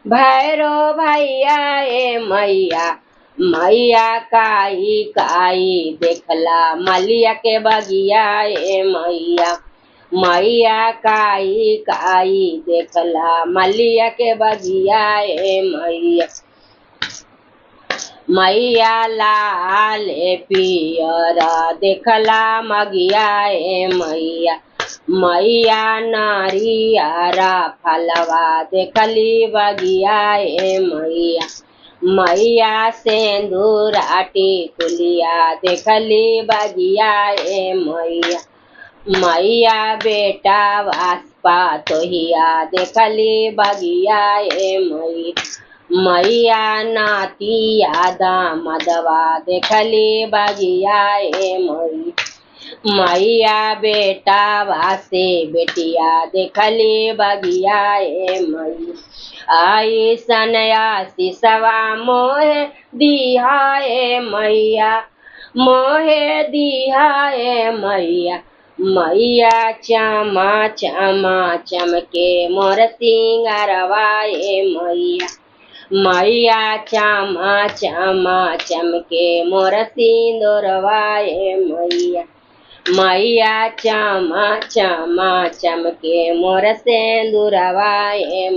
भैरो भैया ए मैया मैया काई काई देखला मलिया के बगिया ए मैया मैया काई काई देखला मलिया के बगिया ए मैया मैया लाल पियरा देखला मगिया ए मैया मैया नारियारा फलवा देखली बगिया ए मैया मैया सिंदूरा टिकुलिया देखली बगिया ए मैया मैया बेटा वास्पा तोहिया देखली बगिया ए मैया मैया नातिया दामदवा देखली बगिया ए मैया बेटा वासे बेटिया देखली बगिया ए आई सनयासी सवा मोहे दिहा ए मोहे दिहा ए मैया चमा चमा चमके मोर सिंगारवा ए मैया चमा चमा चमके मोर सिंदूरवा ए मैया चमा चमा चमके मोर सिंदूरवा ए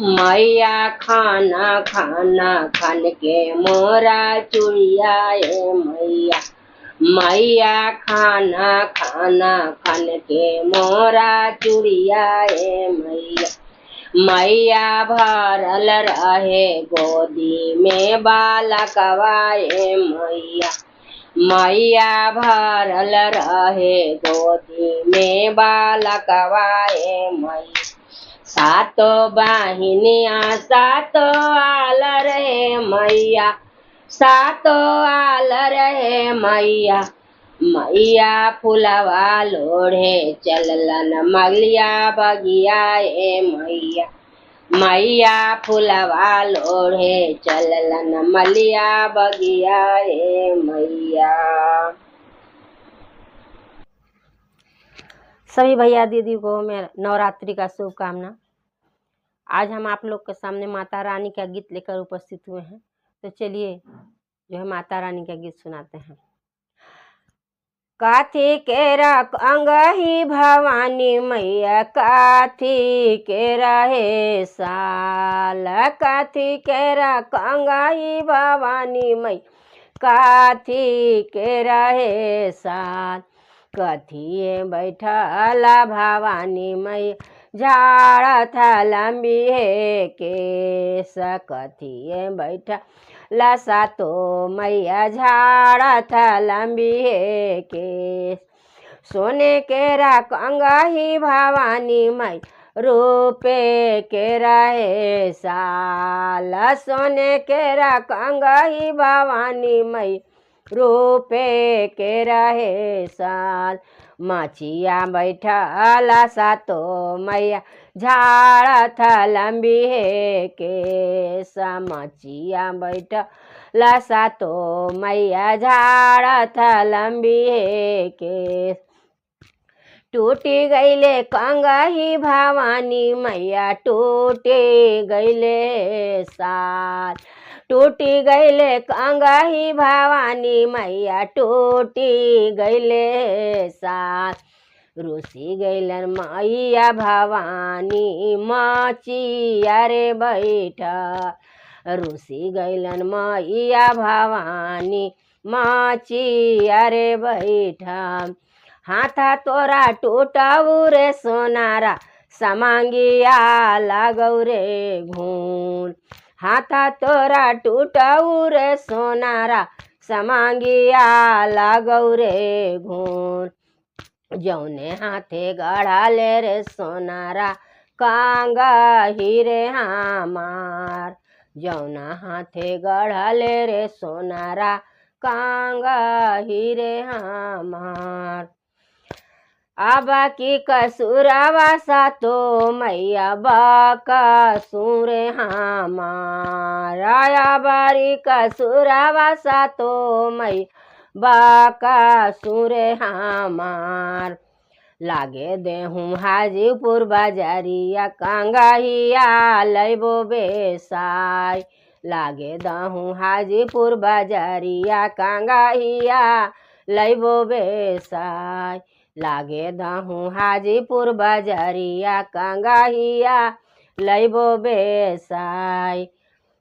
मैया खाना खाना खान के मोरा चुड़िया ए मैया खाना खाना खान के मोरा चुड़िया ए मैया भरल रहे गोदी में बालकवा ए मैया भरल रहे गोदी में बालकवा ए सातो बाहिनिया सातो आल रहे मैया सातो आल रहे मैया फुलवा लोढ़े चललन मगलिया बगिया ए मैया फुलवा लोढ़े चललन मलिया बगिया ए मैया। सभी भैया दीदी को मेरा नवरात्रि का शुभकामना। आज हम आप लोग के सामने माता रानी का गीत लेकर उपस्थित हुए हैं, तो चलिए जो है माता रानी का गीत सुनाते हैं। काथी के रख अंगही भवानी मैया काथी के रहे साल काथी के रख अंगही भवानी मैया काथी के रहे साल कथिए बैठला भवानी मैया झाड़ था लंबी है केस कथिए बैठला सातो मैया झाड़ था लंबी है केस सोने के रख अंगही भवानी मैया रूपे के रहे साल सोने के रख अंगही भवानी मैया रूपे के रहे साल मछिया बैठला सातो मैया झाड़ था लंबी है केस मछिया बैठला सातो मैया झाड़ था लंबी है केस टूटी गईले कंगही भवानी मैया टूटी गईले साल टूटी गईले कंगही भवानी मैया टूटी गईले साल रुसी गईलन मैया भवानी मचिया रे बैठा रुसी गईलन मैया भवानी मचिया रे बैठा हाथा तोरा टूटऊ रे सोनारा समांगिया लगौ रे घून हाथा तोरा टूटऊ रे सोनारा समांगिया लगौ रे घून जौने हाथे गढ़ाले रे सोनारा कांगा हीरे हमार जौना हाथे गढ़ाले रे सोनारा कांगा हीरे हमार आबा की कसूरवा सातो मैया बाका सूरे हमारा बारी कसूरवा सातो मैया बाका सूरे हमार लागे देहूँ हाजीपुर बाजारिया कांगाहिया लैबो बेसाई लागे दहूँ हाजीपुर बाजारिया कांगाहिया लैबो बेसाई लागे दहूँ हाजीपुर बाजारिया कांगाहिया लैबो बेसाई।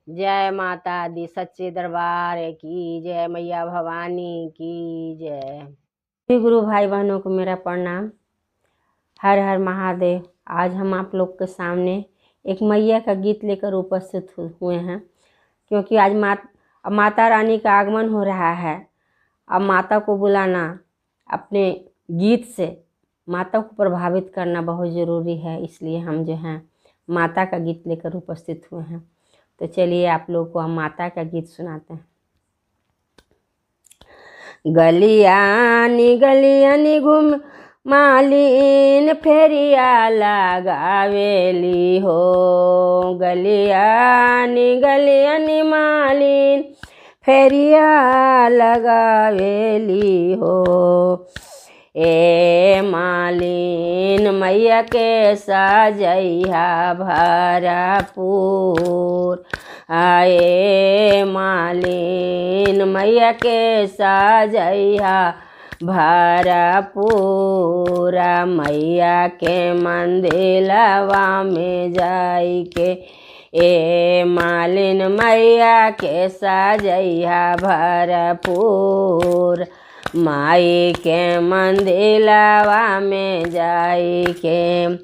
जय माता दी सच्चे दरबार की जय, मैया भवानी की जय। गुरु भाई बहनों को मेरा प्रणाम। हर हर महादेव। आज हम आप लोग के सामने एक मैया का गीत लेकर उपस्थित हुए हैं, क्योंकि आज माता रानी का आगमन हो रहा है। अब माता को बुलाना, अपने गीत से माता को प्रभावित करना बहुत ज़रूरी है, इसलिए हम जो हैं माता का गीत लेकर उपस्थित हुए हैं। तो चलिए आप लोग को हम माता का गीत सुनाते हैं। गलियानी गलियानी घूम मालिन फेरिया लगावेली हो। गलियानी गलियानी मालिन फेरिया लगावेली हो। ए मालिन मैया के सजैहा भरपूर। आए मालिन मैया के सजैहा भरपूर। मैया के मंदिलवा में जाई के ए मालिन मैया के सजैहा भरपूर। माई के मंदिलवा में जाई के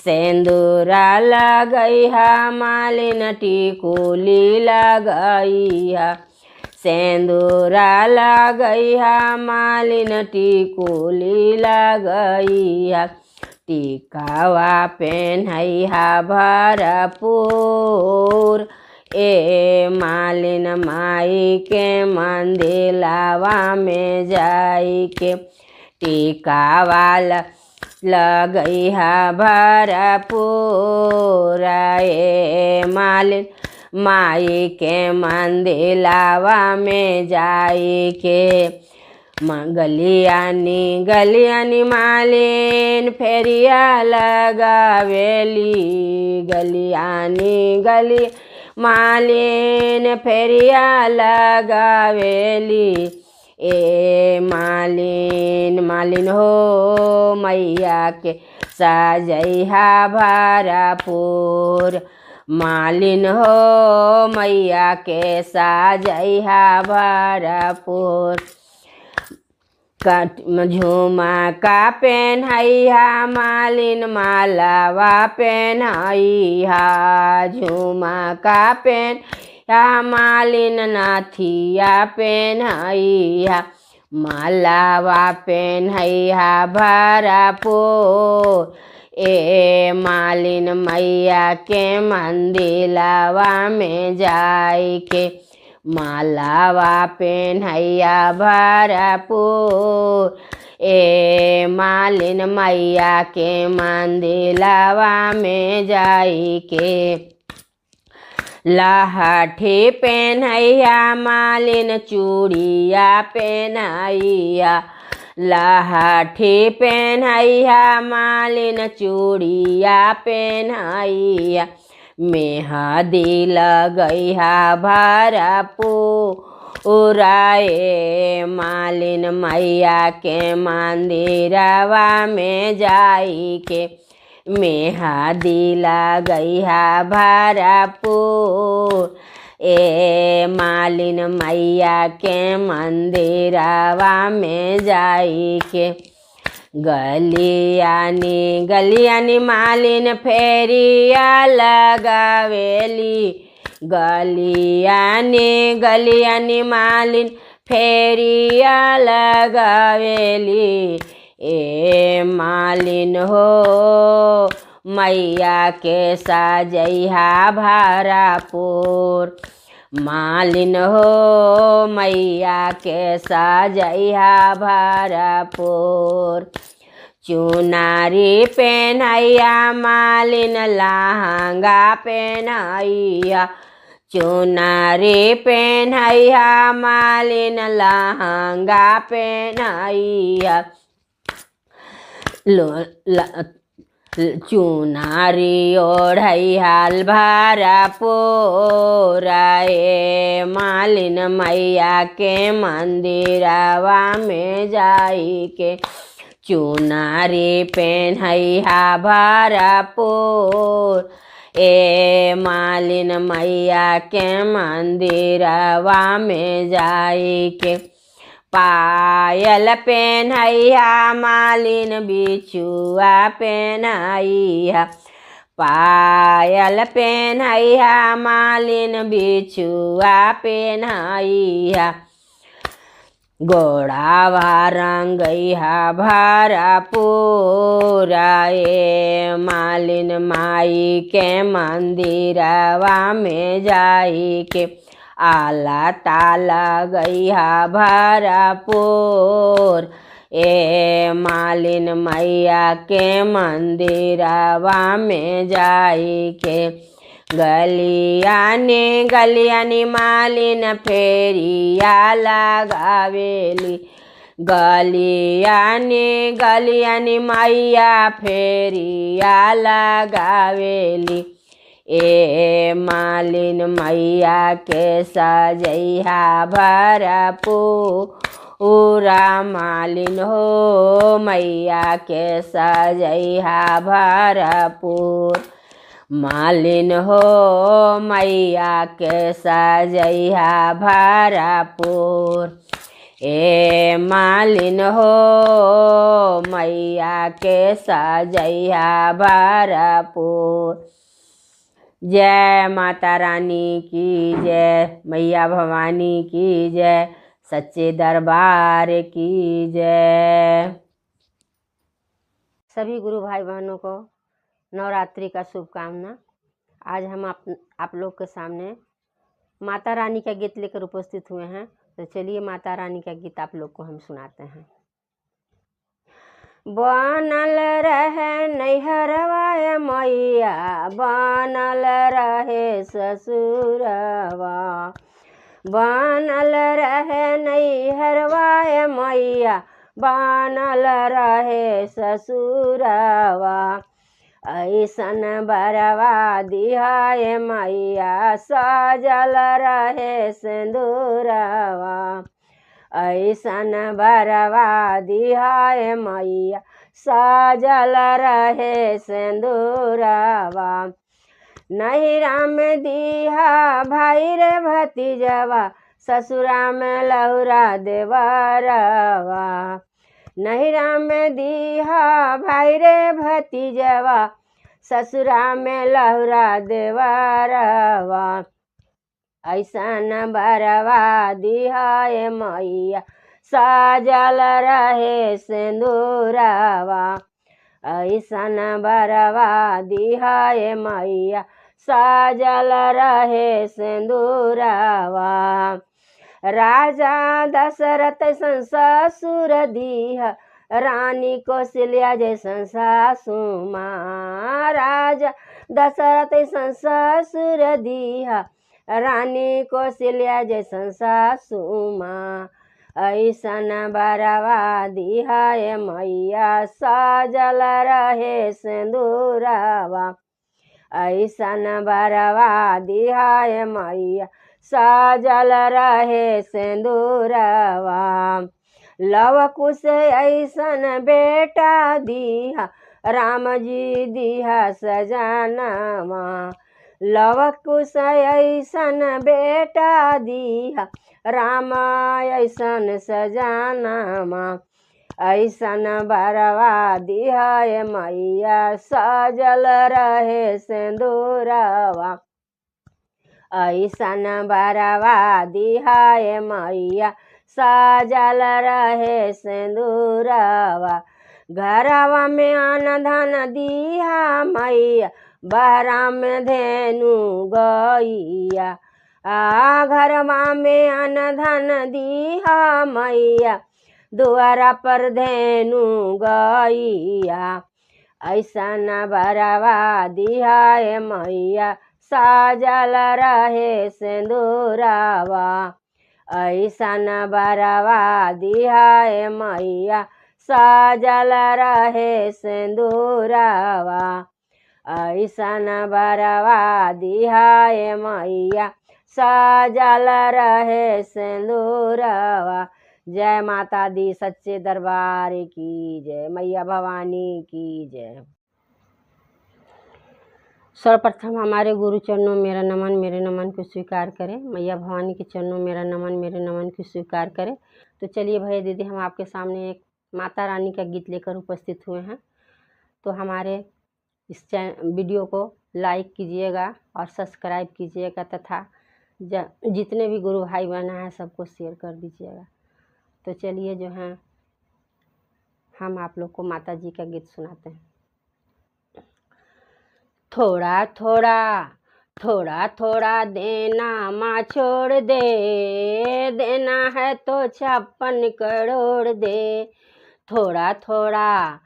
सेंदूरा लगैहा मालिन टिकुली लगैहा। सेंदूरा लगैहा मालिन टिकुली लगैहा। टिकावा पेन्हैहा भरपूर। ए मालिन माई के मंदिलवा में जाई के टिकावा लगैहा भरपूर। ए मालिन माई के मंदिलवा में जाई के गलियानी गलियानी मालिन फेरिया लगावेली। गलियानी गली मालिन फेरिया लगावेली। ए मालिन मालिन हो मैया के सजैहा भरपूर। मालिन हो मैया के सजैहा भरपूर। झुमा का पेन्हैहा मालिन मालावा पेन्हैहा। झुमा का पेन्हैहा मालिन नाथिया पेन्हैहा। मालावा पेन्हैहा भरपूर। ए मालिन मैया के मंदिलवा में जाई के मालावा पेन्हैया भरपूर। ए मालिन मैया के मंदिलवा में जाई के लहठी पेन्हैया मालिन चूड़िया पेन्हैया। लहठी पेन्हैया मालिन चूड़िया पेन्हैया। मेहंदी लगैहा भरपूर। ए मालिन मैया के मंदिरवा में जाई के मेहंदी लगैहा भरपूर। ए मालिन मैया के मंदिरवा में जाई के गलियानी गलियानी मालिन फेरिया लगावेली। गलियानी गलियानी मालिन फेरिया लगावेली। ए मालिन हो मैया के सजैहा भरपूर। मालिन हो मैया के सजैहा भरपूर। चुनारी पेन्हैया मालिन लहंगा पेन्हैया। चुनारी पेन्हैया मालिन लहंगा पेन्हैया। चुनारी ओढ़ैहा भरपूर। ए मालिन मैया के मंदिरवा में जाई के चुनारी पेन्हैहा भरपूर। ए मालिन मैया के मंदिरवा में जाई के पायल पेन्हैहा मालिन बिछुआ पेन्हैहा। पायल पेन्हैहा मालिन बिछुआ पेन्हैहा। गोड़ावा रंगैहा भरपूरा ए मालिन माई के मंदिरवा में जाई के आला ताला गैहा भरपूर ए मालिन मैया के मंदिरवा में जाई के गलियानी मालिन फेरिया लगावेली गलियानी मैया फेरिया लगावेली ए मालिन मैया के सजैहा भरपूरा मालिन हो मैया के सजैहा भरपूर मालिन हो मैया के सजैहा भरपूर ए मालिन हो मैया के सजैहा भरपूर। जय माता रानी की जय, मैया भवानी की जय, सच्चे दरबार की जय। सभी गुरु भाई बहनों को नवरात्रि का शुभकामना। आज हम आप लोग के सामने माता रानी का गीत लेकर उपस्थित हुए हैं। तो चलिए माता रानी का गीत आप लोग को हम सुनाते हैं। बनल रहे नैहरवा मैया, बनल रहे ससुरवा, बनल रहे नैहरवा मैया, बनल रहे ससुरवा। ऐसन बरवा दिहाए मैया, सजल रहे सिंदूरवा। ऐसन बरवा दिहाए मैया, सजल रहे सिंदूरवा। नैहरा में दिहा भाई रे भतीजवा, ससुरा में लहुरा देवरवा। नैहरा में दिहा भाई रे भतीजवा, ससुरा में लहुरा देवरवा। ऐसन बरवा दिहाए मैया, सजल रहे सिंदूरवा। ऐसन बरवा दिहाए मैया, सजल रहे सिंदूरवा। राजा दशरथ सन ससुर दीहा, रानी कौशल्या जैसन सासु माँ। राजा दशरथ सन ससुर दीहा, रानी कौशल्या जैसन सासु माँ। ऐसन बरवा दिहाए मैया, सजल रहे सिंदूरवा। ऐसन बरवा दिहाए मैया, सजल रहे सिंदूरवा। लव कुश ऐसन बेटा दिहा, राम जी दिहा सजनवा। लव कुश ऐसन बेटा दिहा, राम ऐसन सजनवा। ऐसन बरवा दिहाए मैया, सजल रहे सिंदूरवा। ऐसन बरवा दिहाए मैया, सजल रहे सिंदूरवा। घरवा में अन्न धन दिहा मैया, बहरा में धेनु गैया। घरवा में अन्न धन दिहा मैया, दुआरा पर धेनु गैया। ऐसन बरवा दिहाए मैया, सजल रहे सिंदूरवा। ऐसन बरवा दिहाए मैया, सजल रहे सिंदूरवा। ऐसन बरवा दिहाए मैया, सजल रहे सिंदूरवा। जय माता दी सच्चे दरबार की जय, मैया भवानी की जय। सर्वप्रथम हमारे गुरु चरणों मेरा नमन, मेरे नमन को स्वीकार करें। मैया भवानी के चरणों मेरा नमन, मेरे नमन को स्वीकार करें। तो चलिए भैया दीदी, हम आपके सामने एक माता रानी का गीत लेकर उपस्थित हुए हैं। तो हमारे इस वीडियो को लाइक कीजिएगा और सब्सक्राइब कीजिएगा, तथा जितने भी गुरु भाई बहन हैं सबको शेयर कर दीजिएगा। तो चलिए जो है हम आप लोग को माता जी का गीत सुनाते हैं। थोड़ा थोड़ा थोड़ा थोड़ा देना माँ छोड़ दे, देना है तो 56 करोड़ दे। थोड़ा थोड़ा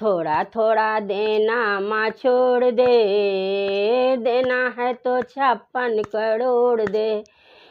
थोड़ा थोड़ा देना माँ छोड़ दे, देना है तो 56 करोड़ दे।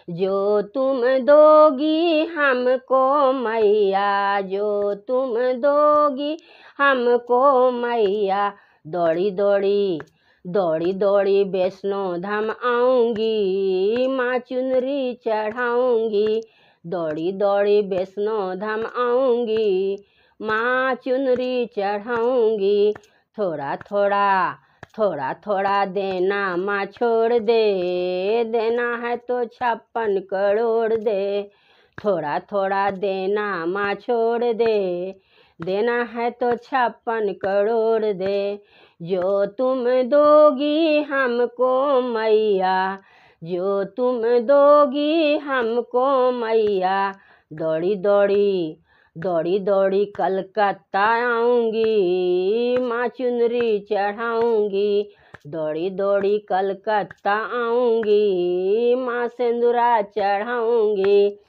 जो तुम दोगी हमको मैया, जो तुम दोगी हमको मैया। दौड़ी दौड़ी दौड़ी दौड़ी वैष्णो धाम आऊँगी, माँ चुनरी चढ़ाऊँगी। दौड़ी दौड़ी वैष्णो धाम आऊँगी, माँ चुनरी चढ़ाऊँगी। थोड़ा थोड़ा थोड़ा थोड़ा देना माँ छोड़ दे, देना है तो 56 करोड़ दे। थोड़ा थोड़ा देना माँ छोड़ दे, देना है तो 56 करोड़ दे। जो तुम दोगी हमको मैया, जो तुम दोगी हमको मैया। दौड़ी दौड़ी दौड़ी दौड़ी कलकत्ता आऊँगी, माँ चुनरी चढ़ाऊँगी। दौड़ी दौड़ी कलकत्ता आऊँगी, माँ सिंदूरा चढ़ाऊँगी।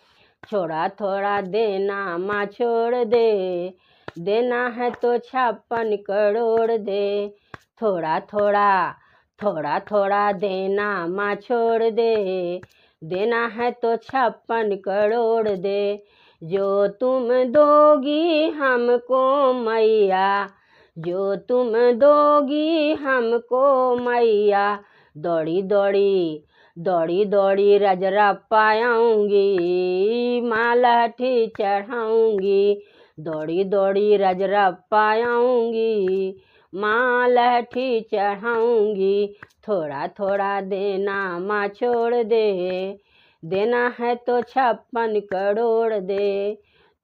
थोड़ा थोड़ा देना माँ छोड़ दे, देना है तो 56 करोड़ दे। थोड़ा थोड़ा थोड़ा थोड़ा देना माँ छोड़ दे, देना है तो 56 करोड़ दे। जो तुम दोगी हमको मैया, जो तुम दोगी हमको मैया। दौड़ी दौड़ी दौड़ी दौड़ी रजरप्पा आऊँगी, माँ लाठी चढ़ाऊँगी। दौड़ी दौड़ी रजरप्पा आऊँगी, माँ लाठी चढ़ाऊँगी। थोड़ा थोड़ा देना माँ छोड़ दे, देना है तो 56 करोड़ दे।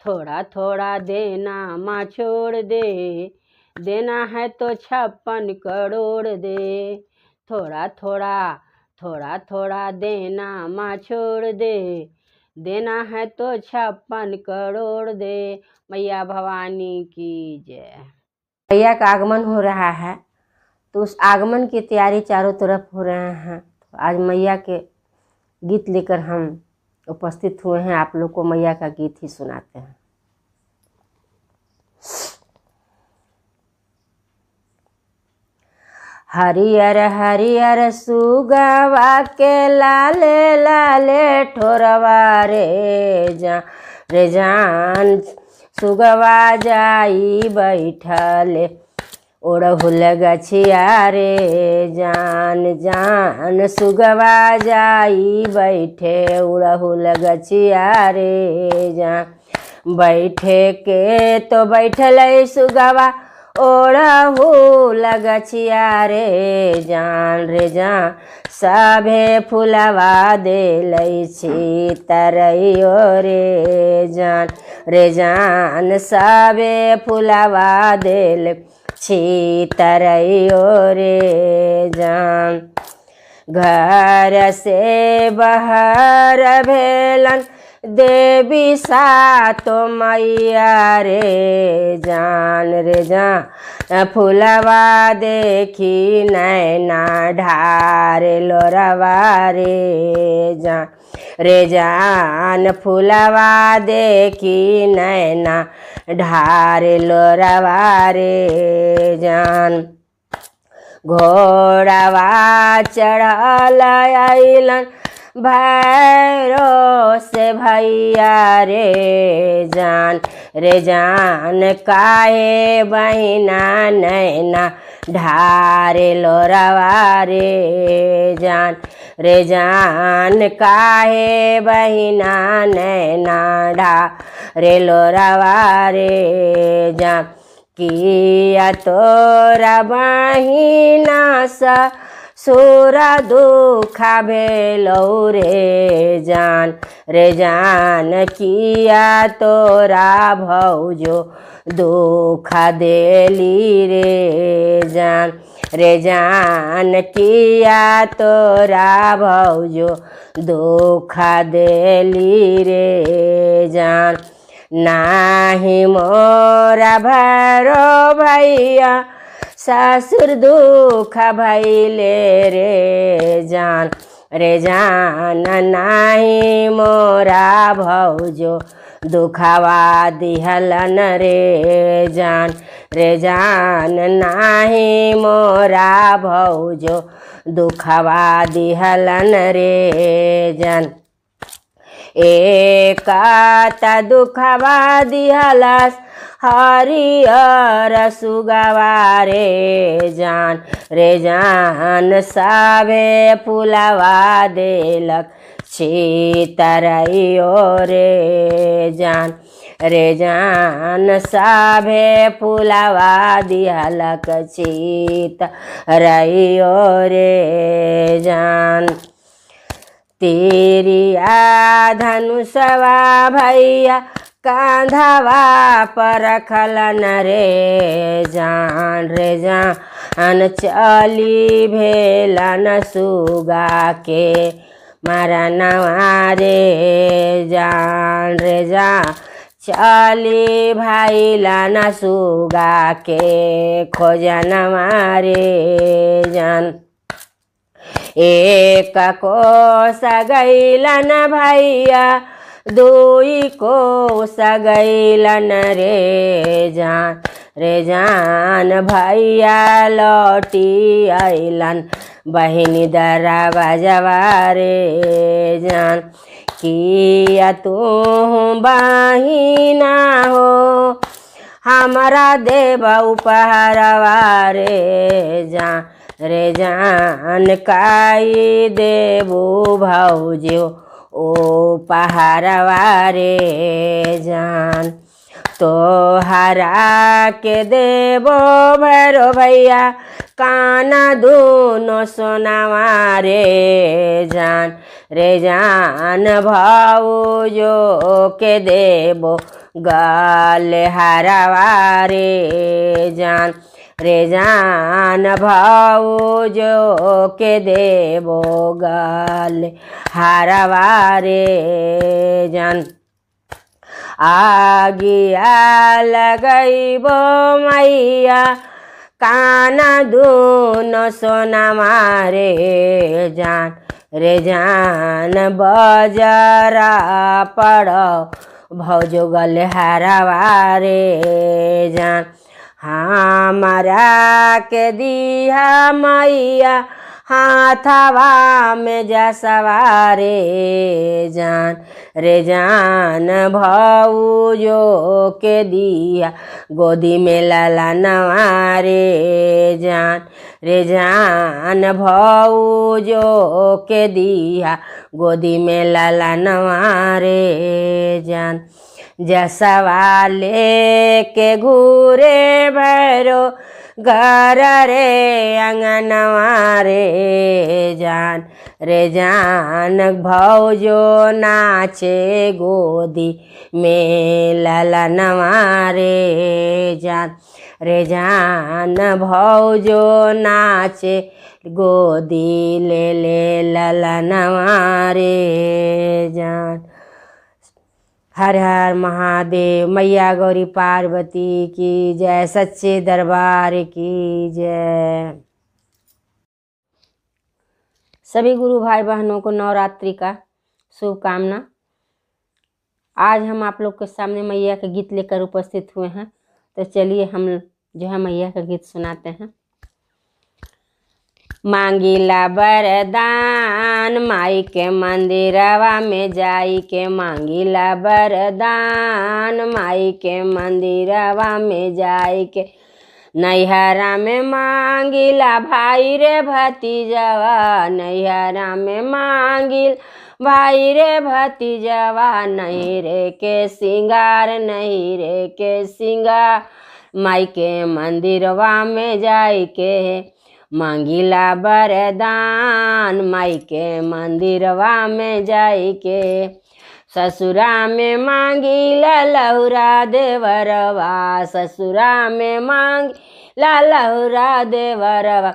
थोड़ा थोड़ा देना माँ छोड़ दे, देना है तो 56 करोड़ दे। थोड़ा थोड़ा थोड़ा थोड़ा देना माँ छोड़ दे, देना है तो 56 करोड़ दे। मैया भवानी की जय। मैया का आगमन हो रहा है, तो उस आगमन की तैयारी चारों तरफ हो रहे हैं। तो आज मैया के गीत लेकर हम उपस्थित हुए हैं, आप लोग को मैया का गीत ही सुनाते हैं। हरियर हरियर सुगवा के लाले लाले ठोरवा रे जान सुगवा जाई बैठले ओढ़हुल गछिया रे जान जान। सुगवा जाई बैठे ओढ़हुल गछिया रे जान। बैठे के तो बैठल सुगवा ओढ़हुल गछिया रे जान सभे फुलवा देलै छी तरैयो रे जान सभे फुलवा देल छी तरैयो रे जान। घर से बाहर भेलन देवी सातो मैया रे जान। फुलवा देखी नैना ढार लोरवा रे जान। फुलवा देखी नैना ढार लोरवा रे जान। घोड़वा चढ़ल अइलन भैरो से भैया रे जान। काहे बहिना नैना ढारे लोरवा रे जान। काहे बहिना नैना ढारे लोरवा रे जान। किया तोरा बहिना सा सोरा दुखा भेलौ रे जान। किया तोरा भौजो दुखा देली रे जान। किया तोरा भौजो दुखा देली रे जान। नाही मोरा भरो भैया ससुर दुख भैले रे जान नाही मोरा भौजो दुखवा दिहलन रे जान नाही मोरा भौजो दुखवा दिहलन रे जान। एकाता दुखवा दिहलस हरियर सुगवा रे जान साभे फुलवा देलक छितरइयो रे जान साभे फुलवा दिहलक छितरइयो रे जान। तिरिया धनुषवा भैया कांधवा पर रखलन रे जान चली भेलन सुगा के मरनवा रे जान चली भैलन सुगा के खोजनवा रे जान। एक को सगैलन भैया दुई को सगैलन रे जान भैया लौटी अइलन बहिनी दरवाजवा रे जान। किया तू बहिना हो हमारा देव उपहारवा रे जान काई देवो भौजो ओ पहारवा रे जान। तो हरा के देवो भैरो भैया काना दोनों सोनावा रे जान भौजो के देवो गले हरवा रे जान भौजो के देवो गले हरवा रे जान। आगिया लगैबो मैया काना दोनों सोना मारे जान बजरा पड़ो भौजो गले हरवा रे जान। हमारा के दिया मैया हाथवा में जा सवारे जान भौजो के दिया गोदी में लाला नवारे जान भौजो के दिया गोदी में लाला नवारे जान। जसवा ले घूरे भैरो घर रे अंगनवा रे जान भौजो नाचे गोदी में ललनवा रे जान भौजो नाचे गोदी ले ललनवा रे जान। हर हर महादेव। मैया गौरी पार्वती की जय, सच्चे दरबार की जय। सभी गुरु भाई बहनों को नवरात्रि का शुभकामना। आज हम आप लोग के सामने मैया के गीत लेकर उपस्थित हुए हैं, तो चलिए हम जो है मैया का गीत सुनाते हैं। मांगीला वरदान माई के मंदिरवा में जाई के, मांगीला वरदान माई के मंदिरवा में जाई के। नैहरा में मांगीला भाई रे भतीजवा, नैहरा में मांगिल भाई रे भतीजवा। नैहरे के सिंगार नैहरे के सिंगार माई के मंदिरवा में जाई के। मांगीला वरदान माई के मंदिरवा में जाई के। ससुरा में मांगीला लहुरा देवरवा, ससुरा में मांगीला लहुरा देवरवा।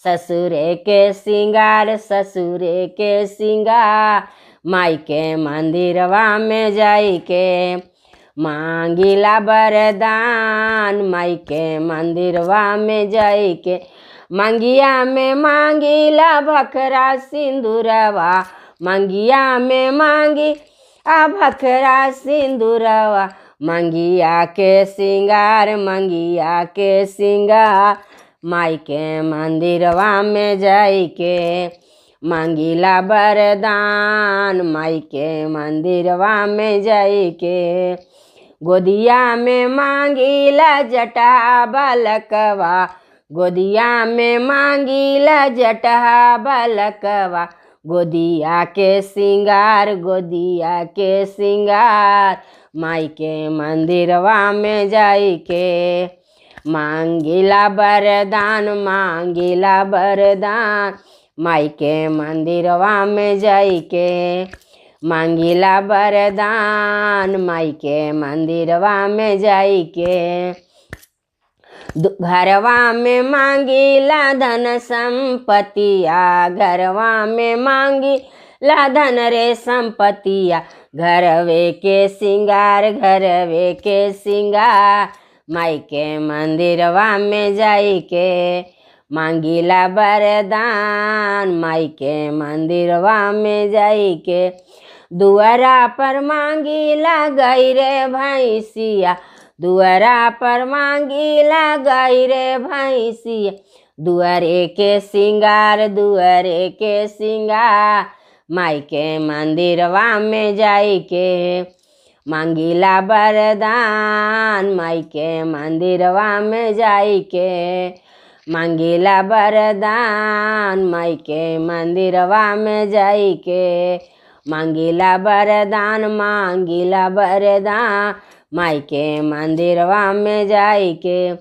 ससुरे के सिंगार ससुरे के सिंगार माई के मंदिरवा में जाई के। मांगिला वरदान माई के मंदिरवा में जाई के। मंगिया में मांगिला भखरा सिंदूरवा, मंगिया में मांगी आ भखरा सिंदूरवा। मंगिया के सिंगार, मंगिया के सिंगार माई के मंदिरवा में जाई के। मांगिला वरदान माई के मंदिरवा में जाई के। गोदिया में मांगिला जटा बालकवा, गोदिया में मांगिला जटा बालकवा। गोदिया के सिंगार, गोदिया के सिंगार माई के मंदिरवा में जाई के। मांगिला वरदान, मांगिला वरदान माई के मंदिरवा में जाई के। मांगिला वरदान माई के मंदिरवा में जाई के। घरवा में मांगिला धन संपतिया, घरवा में मांगिला धन रे संपतिया। घरवे के सिंगार, घरवे के सिंगार माई के मंदिरवा में जाई के। मांगिला वरदान माई के मंदिरवा में जाई के। दुआरा पर मांगिला गाय रे भैंसिया, दुआरा पर मांगिला गाय रे भैंसिया। दुआरे के सिंगार, दुआरे के सिंगार माई के मंदिरवा में जाई के। मांगिला वरदान माई के मंदिरवा में जाई के। मांगिला वरदान माई के मंदिरवा में जाई के। मांगिला वरदान, मांगिला वरदान माई के मंदिरवा में जाई के।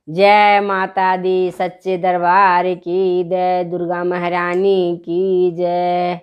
जय माता दी सच्चे दरबार की, जय दुर्गा महारानी की जय।